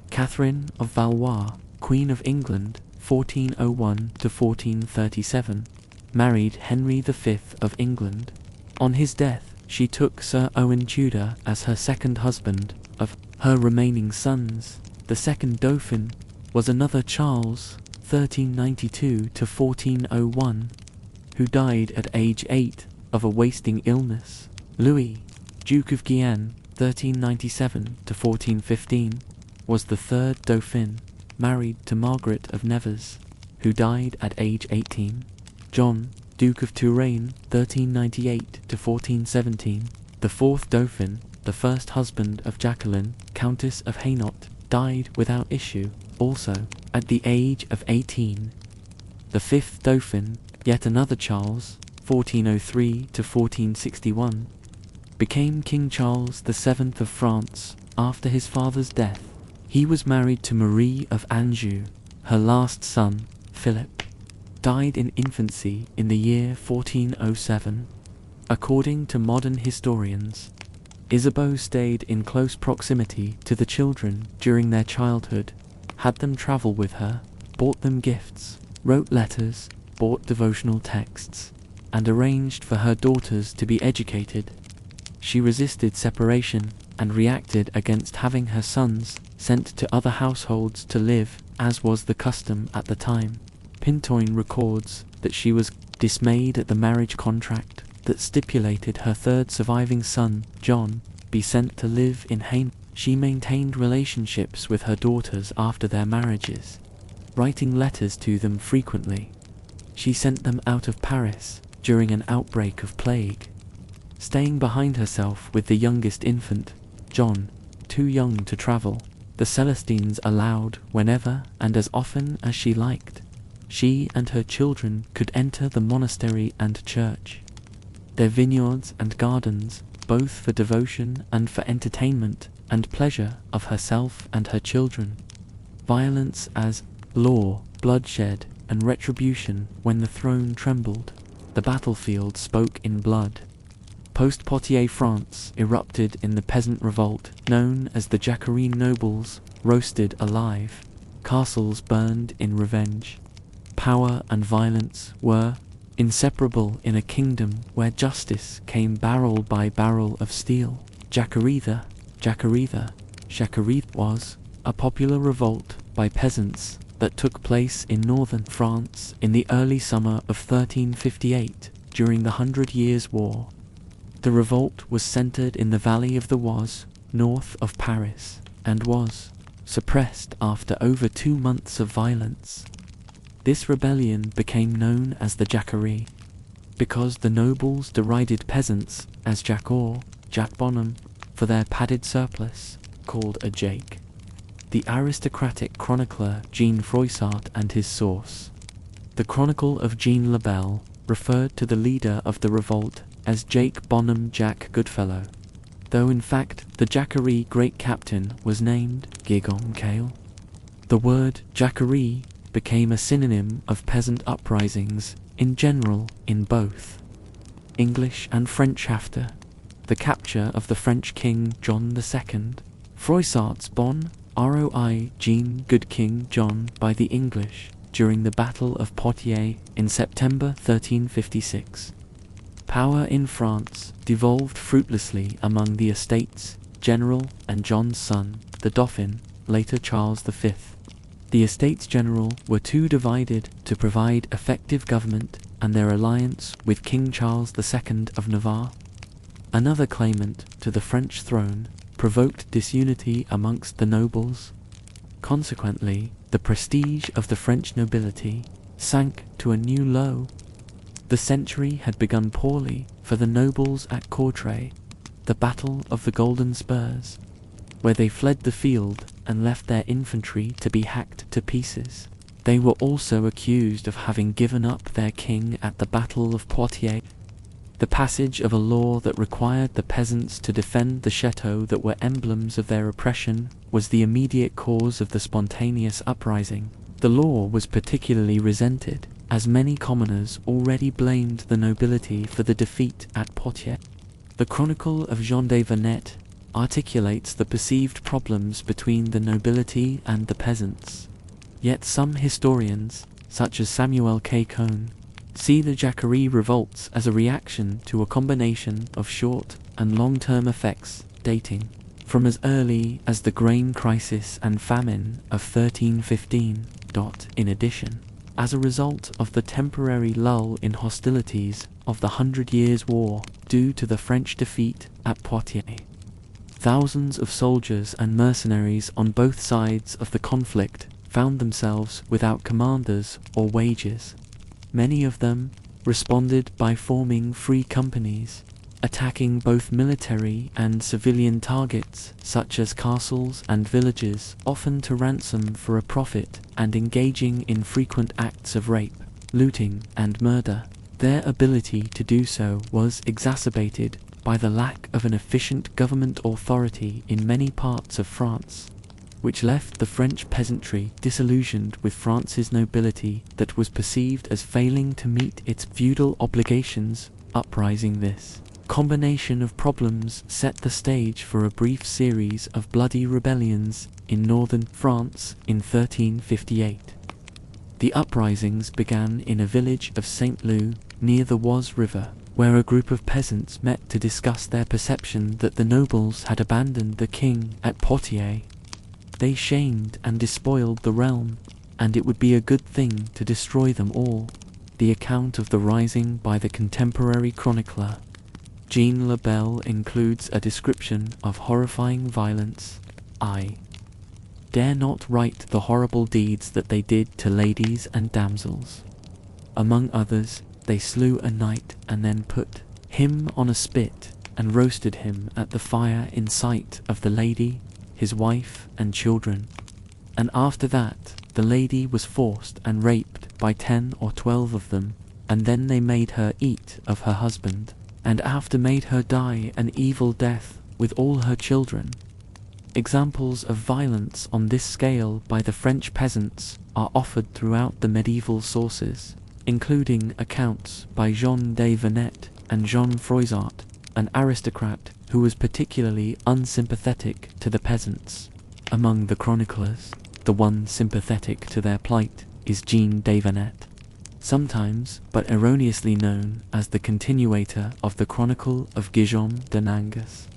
Catherine of Valois, Queen of England, 1401 to 1437, married Henry V of England. On his death, she took Sir Owen Tudor as her second husband. Of her remaining sons, the second Dauphin was another Charles, 1392 to 1401, who died at age 8 of a wasting illness. Louis, Duke of Guienne, 1397 to 1415, was the third Dauphin, married to Margaret of Nevers, who died at age 18. John, Duke of Touraine, 1398 to 1417, the fourth Dauphin, the first husband of Jacqueline, Countess of Hainaut, died without issue, also, at the age of 18. The fifth Dauphin, yet another Charles, 1403 to 1461, became King Charles VII of France after his father's death. He was married to Marie of Anjou. Her last son, Philip, died in infancy in the year 1407. According to modern historians, Isabeau stayed in close proximity to the children during their childhood, had them travel with her, bought them gifts, wrote letters, bought devotional texts, and arranged for her daughters to be educated. She resisted separation and reacted against having her sons sent to other households to live, as was the custom at the time. Pintoin records that she was dismayed at the marriage contract that stipulated her third surviving son, John, be sent to live in Hainaut. She maintained relationships with her daughters after their marriages, writing letters to them frequently. She sent them out of Paris during an outbreak of plague, staying behind herself with the youngest infant, John, too young to travel. The Celestines allowed whenever and as often as she liked. She and her children could enter the monastery and church. Their vineyards and gardens, both for devotion and for entertainment and pleasure of herself and her children. Violence as law, bloodshed, and retribution when the throne trembled. The battlefield spoke in blood. Post-Poitiers France erupted in the peasant revolt known as the Jacquerie nobles roasted alive. Castles burned in revenge. Power and violence were inseparable in a kingdom where justice came barrel by barrel of steel. Jacquerie was a popular revolt by peasants that took place in northern France in the early summer of 1358 during the 100 Years' War. The revolt was centered in the valley of the Oise, north of Paris, and was suppressed after over 2 months of violence. This rebellion became known as the Jacquerie, because the nobles derided peasants as Jacquor, Jack Bonham, for their padded surplice, called a jake. The aristocratic chronicler Jean Froissart and his source, the Chronicle of Jean Labelle, referred to the leader of the revolt as Jake Bonham Jack Goodfellow, though in fact the Jacquerie great captain was named Gigon Cale. The word Jacquerie became a synonym of peasant uprisings in general in both English and French after the capture of the French king John II. Froissart's Bon Roi Jean Good King John by the English during the Battle of Poitiers in September 1356. Power in France devolved fruitlessly among the Estates General and John's son, the Dauphin, later Charles V. The Estates General were too divided to provide effective government, and their alliance with King Charles II of Navarre, another claimant to the French throne, provoked disunity amongst the nobles. Consequently, the prestige of the French nobility sank to a new low. The century had begun poorly for the nobles at Courtrai, the Battle of the Golden Spurs, where they fled the field and left their infantry to be hacked to pieces. They were also accused of having given up their king at the Battle of Poitiers. The passage of a law that required the peasants to defend the chateaux that were emblems of their oppression was the immediate cause of the spontaneous uprising. The law was particularly resented, as many commoners already blamed the nobility for the defeat at Poitiers. The Chronicle of Jean de Venette articulates the perceived problems between the nobility and the peasants. Yet some historians, such as Samuel K. Cohn, see the Jacquerie revolts as a reaction to a combination of short and long-term effects dating from as early as the grain crisis and famine of 1315. In addition, as a result of the temporary lull in hostilities of the 100 Years' War due to the French defeat at Poitiers, thousands of soldiers and mercenaries on both sides of the conflict found themselves without commanders or wages. Many of them responded by forming free companies, attacking both military and civilian targets such as castles and villages, often to ransom for a profit, and engaging in frequent acts of rape, looting, and murder. Their ability to do so was exacerbated by the lack of an efficient government authority in many parts of France, which left the French peasantry disillusioned with France's nobility that was perceived as failing to meet its feudal obligations. Uprising this combination of problems set the stage for a brief series of bloody rebellions in northern France in 1358. The uprisings began in a village of Saint-Lô near the Oise River, where a group of peasants met to discuss their perception that the nobles had abandoned the king at Poitiers. They shamed and despoiled the realm, and it would be a good thing to destroy them all. The account of the rising by the contemporary chronicler Jean Labelle includes a description of horrifying violence. I dare not write the horrible deeds that they did to ladies and damsels. Among others, they slew a knight and then put him on a spit and roasted him at the fire in sight of the lady, his wife, and children. And after that, the lady was forced and raped by 10 or 12 of them, and then they made her eat of her husband, and after made her die an evil death with all her children. Examples of violence on this scale by the French peasants are offered throughout the medieval sources, including accounts by Jean de Venette and Jean Froissart, an aristocrat who was particularly unsympathetic to the peasants. Among the chroniclers, the one sympathetic to their plight is Jean de Venette, sometimes but erroneously known as the continuator of the Chronicle of Guillaume de Nanges.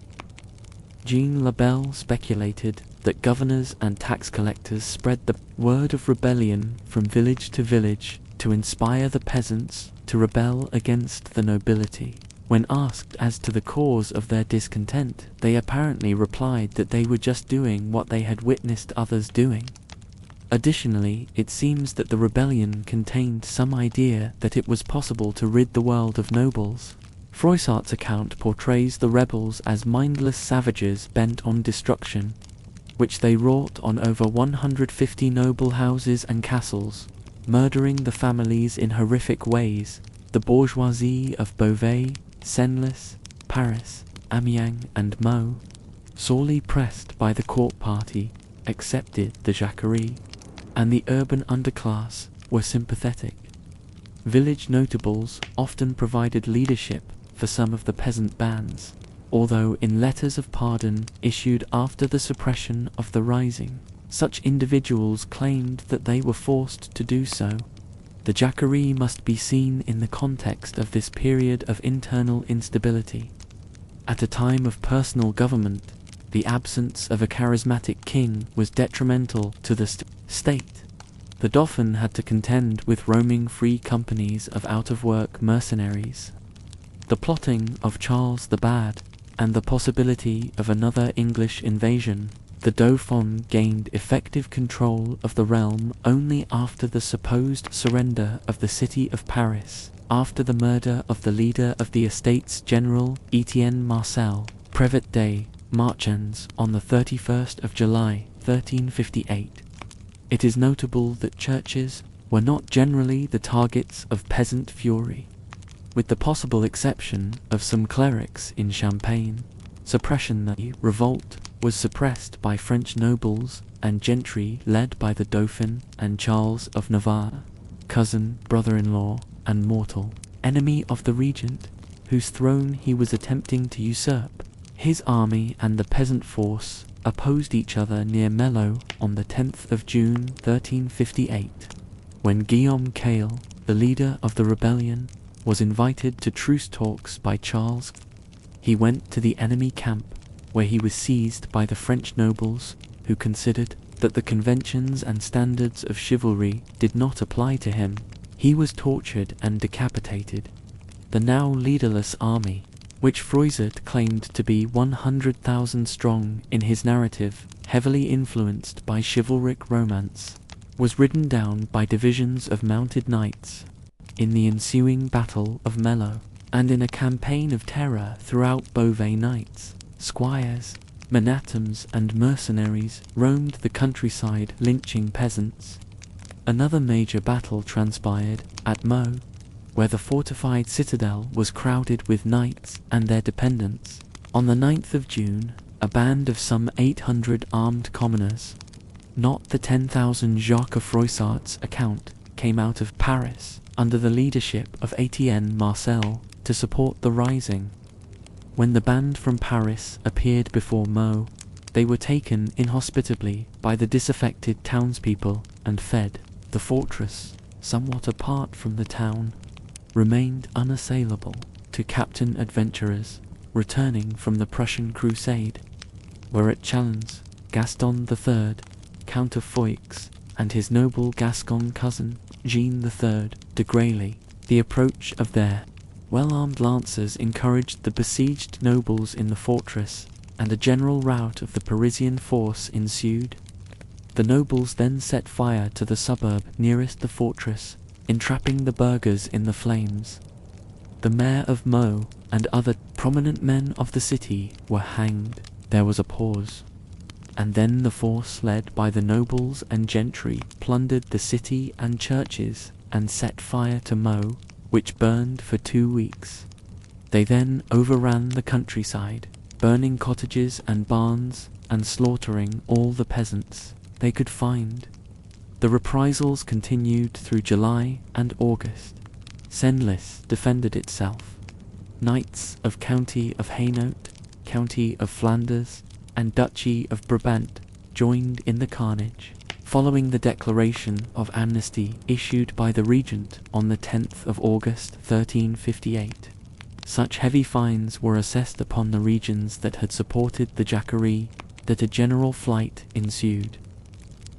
Jean Labelle speculated that governors and tax collectors spread the word of rebellion from village to village to inspire the peasants to rebel against the nobility. When asked as to the cause of their discontent, they apparently replied that they were just doing what they had witnessed others doing. Additionally, it seems that the rebellion contained some idea that it was possible to rid the world of nobles. Froissart's account portrays the rebels as mindless savages bent on destruction, which they wrought on over 150 noble houses and castles, murdering the families in horrific ways. The bourgeoisie of Beauvais, Senlis, Paris, Amiens, and Meaux, sorely pressed by the court party, accepted the Jacquerie, and the urban underclass were sympathetic. Village notables often provided leadership for some of the peasant bands, although in letters of pardon issued after the suppression of the rising, such individuals claimed that they were forced to do so. The Jacquerie must be seen in the context of this period of internal instability. At a time of personal government, the absence of a charismatic king was detrimental to the state. The Dauphin had to contend with roaming free companies of out-of-work mercenaries. The plotting of Charles the Bad, and the possibility of another English invasion, the Dauphin gained effective control of the realm only after the supposed surrender of the city of Paris, after the murder of the leader of the Estates General Etienne Marcel, Prévôt des Marchands, on the 31st of July, 1358. It is notable that churches were not generally the targets of peasant fury, with the possible exception of some clerics in Champagne. Suppression. The revolt was suppressed by French nobles and gentry led by the Dauphin and Charles of Navarre. cousin, brother-in-law, and mortal enemy of the regent, whose throne he was attempting to usurp. His army and the peasant force opposed each other near Mello on the 10th of June 1358, when Guillaume Cale, the leader of the rebellion, was invited to truce talks by Charles. He went to the enemy camp, where he was seized by the French nobles, who considered that the conventions and standards of chivalry did not apply to him. He was tortured and decapitated. The now leaderless army, which Froissart claimed to be 100,000 strong in his narrative, heavily influenced by chivalric romance, was ridden down by divisions of mounted knights in the ensuing Battle of Mello, and in a campaign of terror throughout Beauvais knights, squires, menatoms and mercenaries roamed the countryside lynching peasants. Another major battle transpired at Meaux, where the fortified citadel was crowded with knights and their dependents. On the 9th of June, a band of some 800 armed commoners, not the 10,000 Jacques Froissart's account, came out of Paris under the leadership of Etienne Marcel to support the rising. When the band from Paris appeared before Meaux, they were taken inhospitably by the disaffected townspeople and fed. The fortress, somewhat apart from the town, remained unassailable to captain adventurers returning from the Prussian crusade, where at Chalons, Gaston III, Count of Foix, and his noble Gascon cousin, Jean III de Grailly, the approach of their well-armed lancers encouraged the besieged nobles in the fortress, and a general rout of the Parisian force ensued. The nobles then set fire to the suburb nearest the fortress, entrapping the burghers in the flames. The mayor of Meaux and other prominent men of the city were hanged. There was a pause, and then the force led by the nobles and gentry plundered the city and churches and set fire to Meaux, which burned for 2 weeks. They then overran the countryside, burning cottages and barns and slaughtering all the peasants they could find. The reprisals continued through July and August. Senlis defended itself. Knights of County of Hainaut, County of Flanders, and Duchy of Brabant joined in the carnage, following the declaration of amnesty issued by the regent on the 10th of August 1358. Such heavy fines were assessed upon the regions that had supported the Jacquerie that a general flight ensued.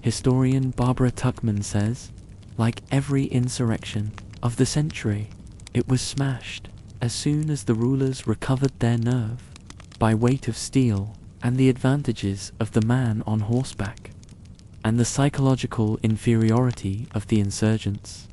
Historian Barbara Tuchman says, like every insurrection of the century, it was smashed as soon as the rulers recovered their nerve, by weight of steel and the advantages of the man on horseback, and the psychological inferiority of the insurgents.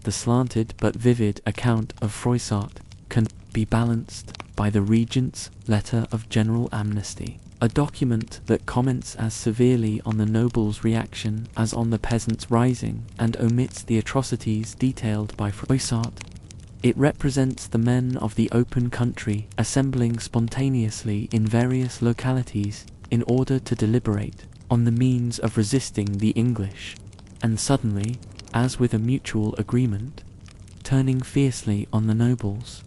The slanted but vivid account of Froissart can be balanced by the regent's letter of general amnesty, a document that comments as severely on the nobles' reaction as on the peasants' rising and omits the atrocities detailed by Froissart. It represents the men of the open country assembling spontaneously in various localities in order to deliberate on the means of resisting the English, and suddenly, as with a mutual agreement, turning fiercely on the nobles.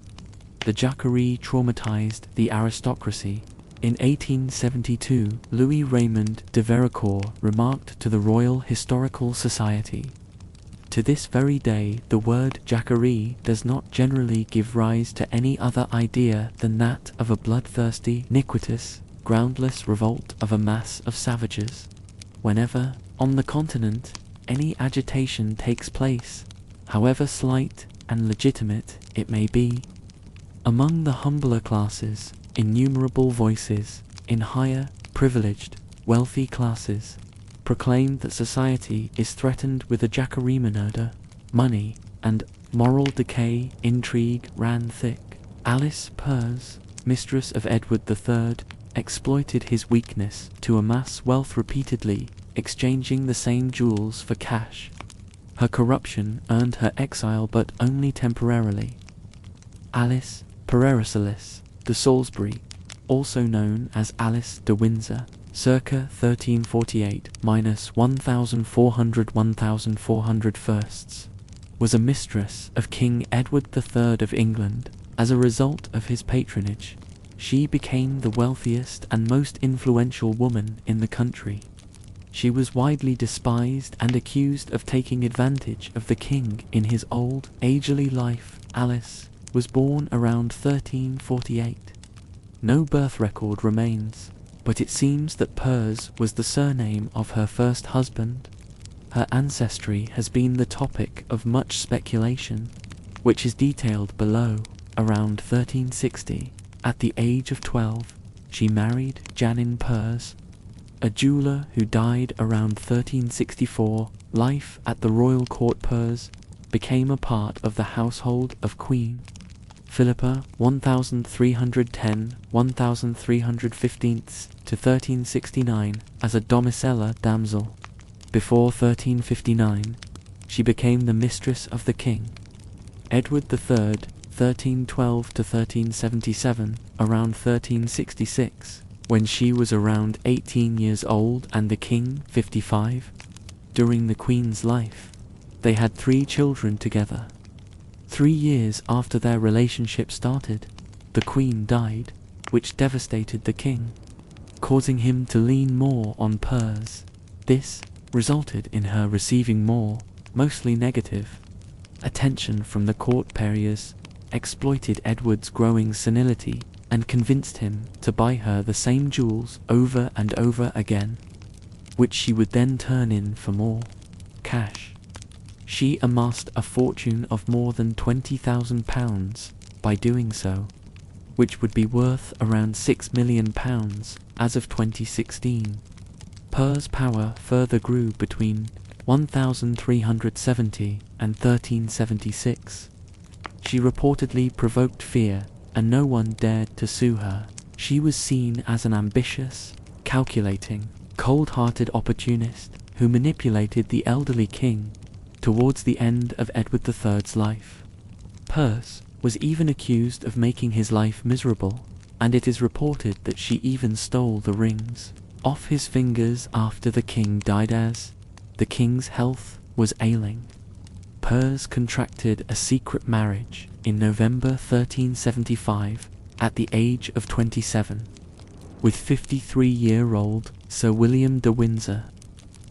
The Jacquerie traumatized the aristocracy. In 1872, Louis Raymond de Vericourt remarked to the Royal Historical Society, "To this very day the word Jacquerie does not generally give rise to any other idea than that of a bloodthirsty, iniquitous, groundless revolt of a mass of savages. Whenever, on the continent, any agitation takes place, however slight and legitimate it may be, among the humbler classes, innumerable voices, in higher, privileged, wealthy classes, proclaim that society is threatened with a Jacquerie murder. Money and moral decay, intrigue ran thick. Alice Pers, mistress of Edward III, exploited his weakness to amass wealth repeatedly, exchanging the same jewels for cash. Her corruption earned her exile, but only temporarily. Alice Paracelsus de Salisbury, also known as Alice de Windsor, circa 1348 - 1400 firsts, was a mistress of King Edward III of England. As a result of his patronage, she became the wealthiest and most influential woman in the country. She was widely despised and accused of taking advantage of the king in his old, agely life. Alice was born around 1348. No birth record remains, but it seems that Pers was the surname of her first husband. Her ancestry has been the topic of much speculation, which is detailed below. Around 1360, at the age of 12, she married Janin Pers, a jeweler who died around 1364. Life at the royal court. Pers became a part of the household of Queen Philippa 1310-1315 to 1369 as a domicella damsel. Before 1359, she became the mistress of the king. Edward III 1312 to 1377, around 1366, when she was around 18 years old and the king 55. During the queen's life, they had 3 children together. 3 years after their relationship started, the queen died, which devastated the king, causing him to lean more on Pers. This resulted in her receiving more, mostly negative, attention from the court. Pers exploited Edward's growing senility and convinced him to buy her the same jewels over and over again, which she would then turn in for more cash. She amassed a fortune of more than £20,000 by doing so, which would be worth around £6 million as of 2016. Pers' power further grew between 1370 and 1376. She reportedly provoked fear, and no one dared to sue her. She was seen as an ambitious, calculating, cold-hearted opportunist who manipulated the elderly king towards the end of Edward III's life. Pers was even accused of making his life miserable, and it is reported that she even stole the rings off his fingers after the king died. As the king's health was ailing, Pers contracted a secret marriage in November 1375 at the age of 27 with 53-year-old Sir William de Windsor,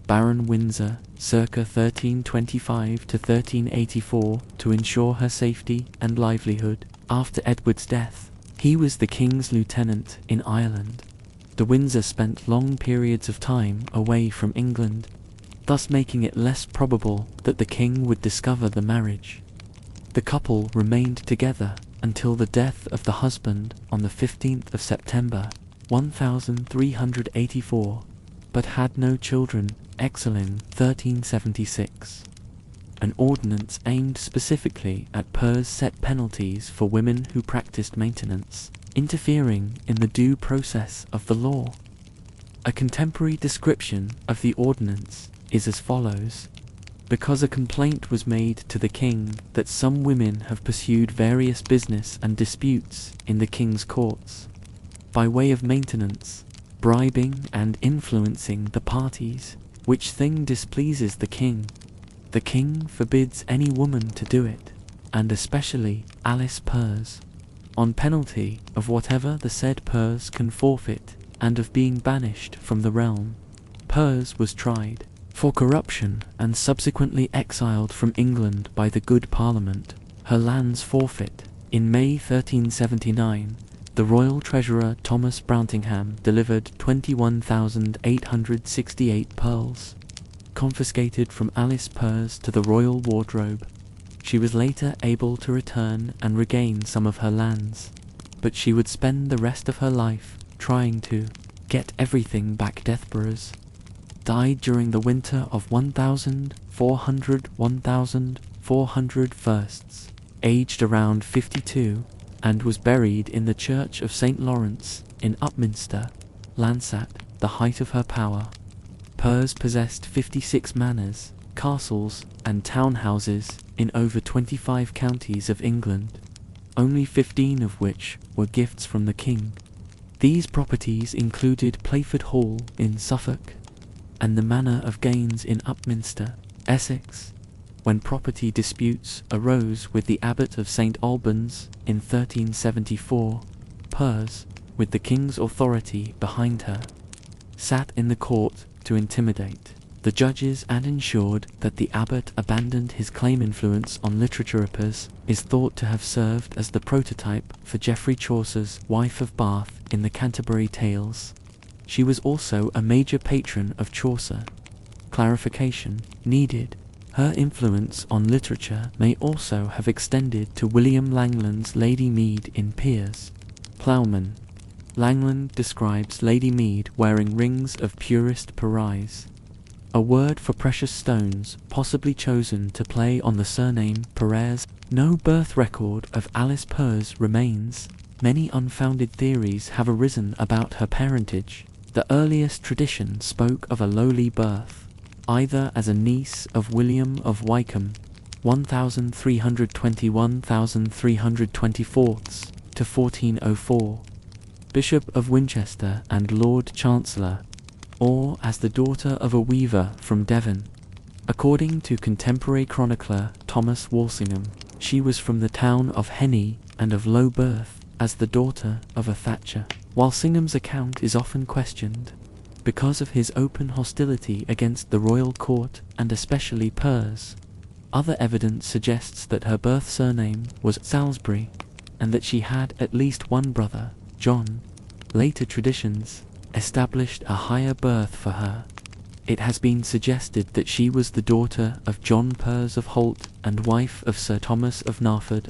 Baron Windsor, circa 1325 to 1384, to ensure her safety and livelihood. After Edward's death, he was the king's lieutenant in Ireland. De Windsor spent long periods of time away from England, thus making it less probable that the king would discover the marriage. The couple remained together until the death of the husband on the 15th of September 1384, but had no children. Excelin 1376. An ordinance aimed specifically at Pers set penalties for women who practiced maintenance, interfering in the due process of the law. A contemporary description of the ordinance is as follows. Because a complaint was made to the king that some women have pursued various business and disputes in the king's courts, by way of maintenance, bribing and influencing the parties, which thing displeases the king forbids any woman to do it, and especially Alice Pers, on penalty of whatever the said Pers can forfeit, and of being banished from the realm. Pers was tried for corruption and subsequently exiled from England by the Good Parliament, her lands forfeit. In May 1379, the royal treasurer Thomas Brountingham delivered 21,868 pearls, confiscated from Alice Pers, to the royal wardrobe. She was later able to return and regain some of her lands, but she would spend the rest of her life trying to get everything back. Dethborough died during the winter of 1401, aged around 52, and was buried in the Church of St. Lawrence in Upminster, Lansat, the height of her power. Pers possessed 56 manors, castles, and townhouses in over 25 counties of England, only 15 of which were gifts from the king. These properties included Playford Hall in Suffolk, and the Manor of Gaines in Upminster, Essex. when property disputes arose with the abbot of St. Albans in 1374, Pers, with the king's authority behind her, sat in the court to intimidate the judges and ensured that the abbot abandoned his claim. Influence on literature. Pers is thought to have served as the prototype for Geoffrey Chaucer's Wife of Bath in the Canterbury Tales. She was also a major patron of Chaucer. Clarification needed. Her influence on literature may also have extended to William Langland's Lady Mead in Piers Plowman. Langland describes Lady Mead wearing rings of purest perise, a word for precious stones, possibly chosen to play on the surname Perez. No birth record of Alice Pers remains. Many unfounded theories have arisen about her parentage. The earliest tradition spoke of a lowly birth, either as a niece of William of Wykeham, 1320–1324 to 1404, Bishop of Winchester and Lord Chancellor, or as the daughter of a weaver from Devon. According to contemporary chronicler Thomas Walsingham, she was from the town of Henny and of low birth, as the daughter of a thatcher. Walsingham's account is often questioned because of his open hostility against the royal court and especially Pers. Other evidence suggests that her birth surname was Salisbury and that she had at least one brother, John. Later traditions established a higher birth for her. It has been suggested that she was the daughter of John Pers of Holt and wife of Sir Thomas of Narford,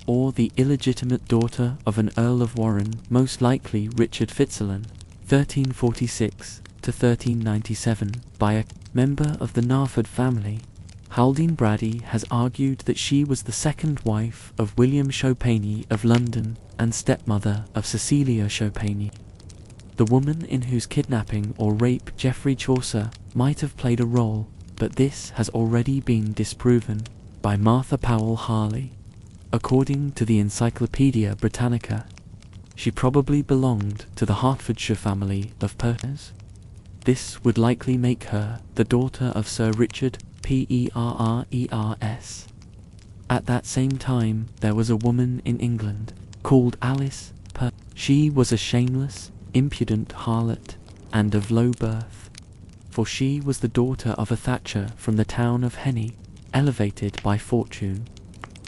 or the illegitimate daughter of an Earl of Warren, most likely Richard Fitzalan, 1346 to 1397, by a member of the Narford family. Haldane Brady has argued that she was the second wife of William Chaupagny of London and stepmother of Cecilia Chaupagny, the woman in whose kidnapping or rape Geoffrey Chaucer might have played a role, but this has already been disproven by Martha Powell Harley. According to the Encyclopaedia Britannica, she probably belonged to the Hertfordshire family of Pers. This would likely make her the daughter of Sir Richard Perreres. At that same time, there was a woman in England called Alice Pers. She was a shameless, impudent harlot, and of low birth, for she was the daughter of a thatcher from the town of Henny, elevated by fortune.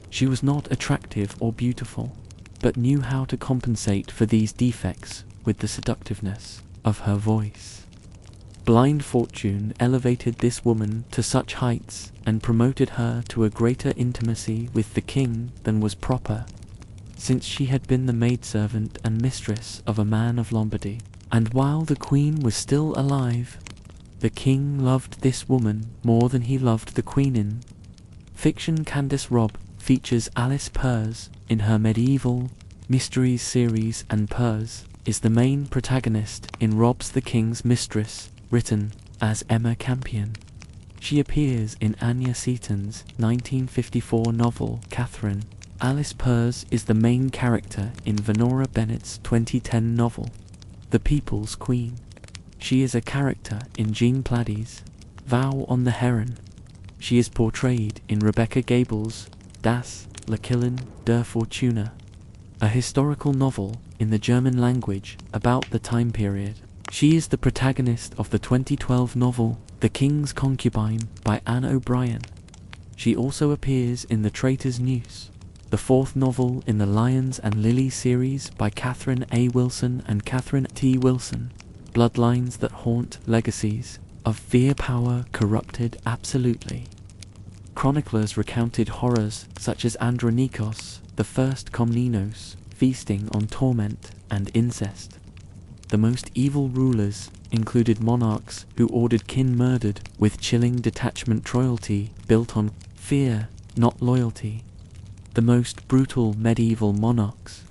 She was not attractive or beautiful, but knew how to compensate for these defects with the seductiveness of her voice. Blind fortune elevated this woman to such heights and promoted her to a greater intimacy with the king than was proper, since she had been the maidservant and mistress of a man of Lombardy. And while the queen was still alive, the king loved this woman more than he loved the queenin. Fiction Candace Robb features Alice Pers in her medieval mysteries series, and Pers is the main protagonist in Robb's The King's Mistress, written as Emma Campion. She appears in Anya Seton's 1954 novel Catherine. Alice Pers is the main character in Venora Bennett's 2010 novel The People's Queen. She is a character in Jean Pladdy's Vow on the Heron. She is portrayed in Rebecca Gable's Das Lakillen der Fortuna, a historical novel in the German language about the time period. She is the protagonist of the 2012 novel The King's Concubine by Anne O'Brien. She also appears in The Traitor's News, the fourth novel in the Lions and Lily series by Catherine A. Wilson and Catherine T. Wilson, bloodlines that haunt legacies of fear power corrupted absolutely. Chroniclers recounted horrors such as Andronikos, the first Komnenos, feasting on torment and incest. The most evil rulers included monarchs who ordered kin murdered with chilling detachment royalty built on fear, not loyalty. The most brutal medieval monarchs